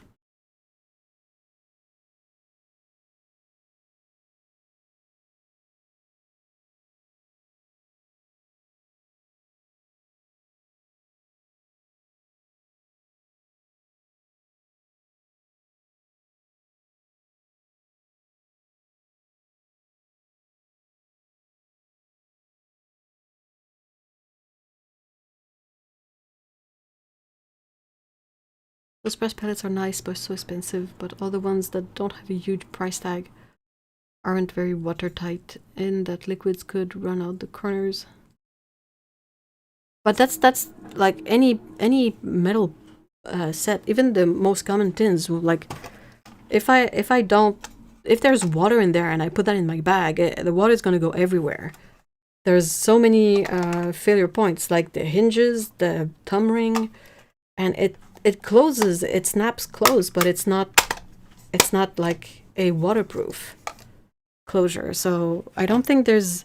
Those brush palettes are nice but so expensive, but all the ones that don't have a huge price tag aren't very watertight and that liquids could run out the corners. But that's like any metal set, even the most common tins. Like if there's water in there and I put that in my bag, the water is gonna go everywhere. There's so many failure points, like the hinges, the thumb ring, and it closes, it snaps closed, but it's not like a waterproof closure. So I don't think there's,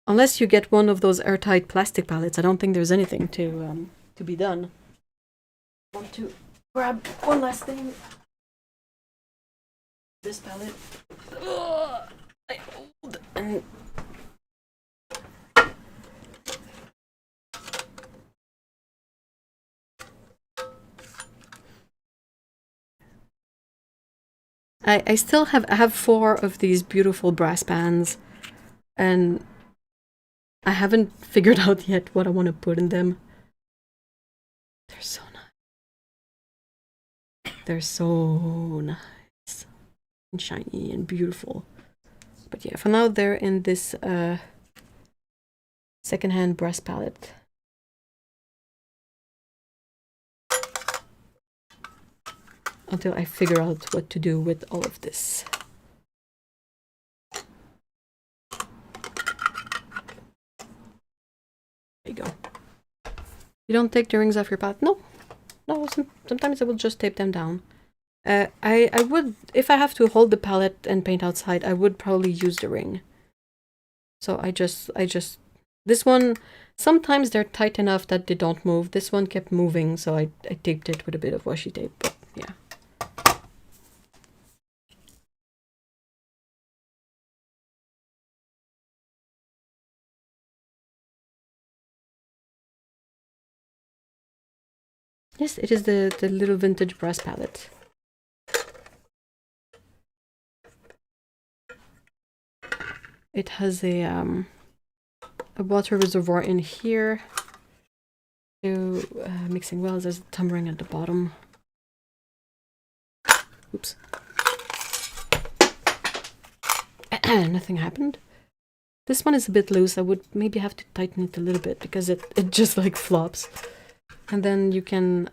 unless you get one of those airtight plastic palettes, I don't think there's anything to be done. I want to grab one last thing. This palette. I hold and I still have 4 of these beautiful brass pans, and I haven't figured out yet what I want to put in them. They're so nice. They're so nice and shiny and beautiful. But yeah, for now they're in this secondhand brass palette. Until I figure out what to do with all of this. There you go. You don't take the rings off your palette? No. No, sometimes I will just tape them down. I would, if I have to hold the palette and paint outside, I would probably use the ring. So I just, this one, sometimes they're tight enough that they don't move. This one kept moving, so I taped it with a bit of washi tape, but yeah. Yes, it is the little vintage brass palette. It has a water reservoir in here. To mixing wells. There's a thumb ring at the bottom. Oops. Nothing happened. This one is a bit loose. I would maybe have to tighten it a little bit because it just like flops. And then you can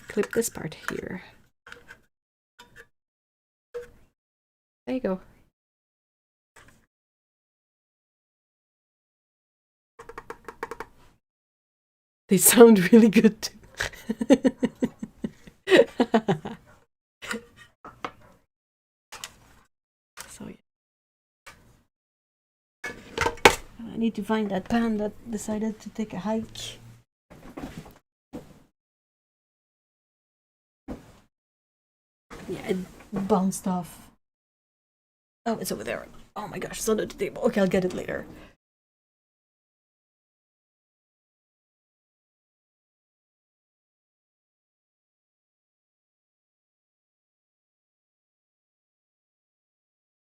clip this part here. There you go. They sound really good too. So yeah. I need to find that pan that decided to take a hike. Yeah, it bounced off Oh, it's over there. Oh my gosh, it's under the table. Okay, I'll get it later.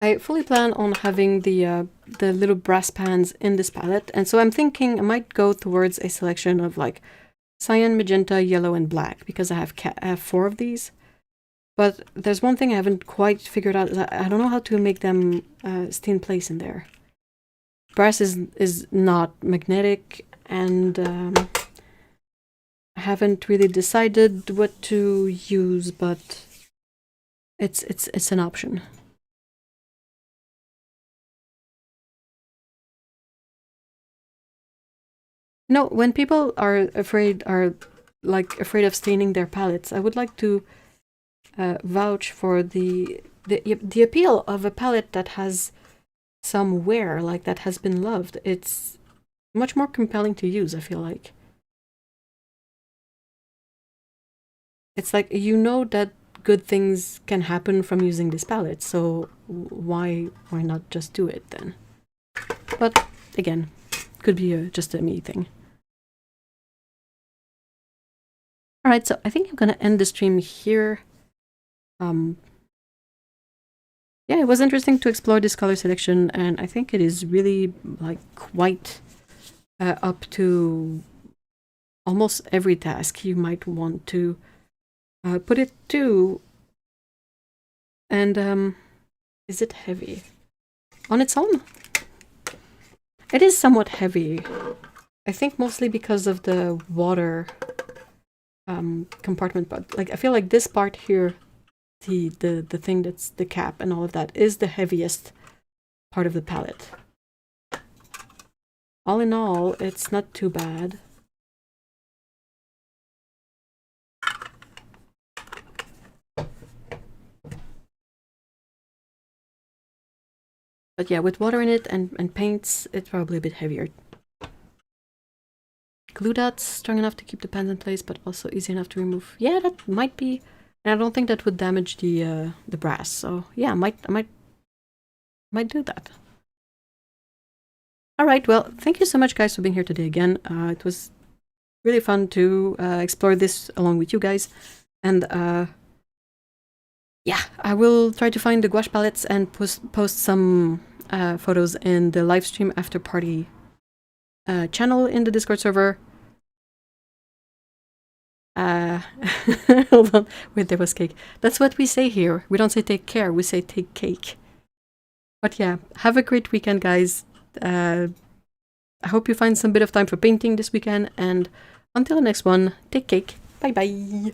I fully plan on having the little brass pans in this palette, and so I'm thinking I might go towards a selection of like cyan, magenta, yellow, and black, because I have 4 of these. But there's one thing I haven't quite figured out. I don't know how to make them stay in place in there. Brass is not magnetic, and I haven't really decided what to use, but it's an option. No, when people are afraid of staining their palettes, I would like to vouch for the appeal of a palette that has some wear, like that has been loved. It's much more compelling to use, I feel like. It's like, you know that good things can happen from using this palette, so why not just do it then? But again, could be just a me thing. Alright, so I think I'm gonna end the stream here. Yeah, it was interesting to explore this color selection, and I think it is really like quite up to almost every task you might want to put it to. And is it heavy? On its own, it is somewhat heavy. I think mostly because of the water compartment, but like I feel like this part here, the thing that's the cap and all of that, is the heaviest part of the palette. All in all, it's not too bad. But yeah, with water in it and paints, it's probably a bit heavier. Glue dots, strong enough to keep the pans in place, but also easy enough to remove. Yeah, that might be. And I don't think that would damage the brass. So yeah, I might do that. All right, well, thank you so much, guys, for being here today again. It was really fun to explore this along with you guys. And yeah, I will try to find the gouache palettes and post some photos in the Livestream after party channel in the Discord server. Hold on, wait, there was cake. That's what we say here. We don't say take care, we say take cake. But yeah, have a great weekend, guys. I hope you find some bit of time for painting this weekend, and until the next one, take cake. Bye bye.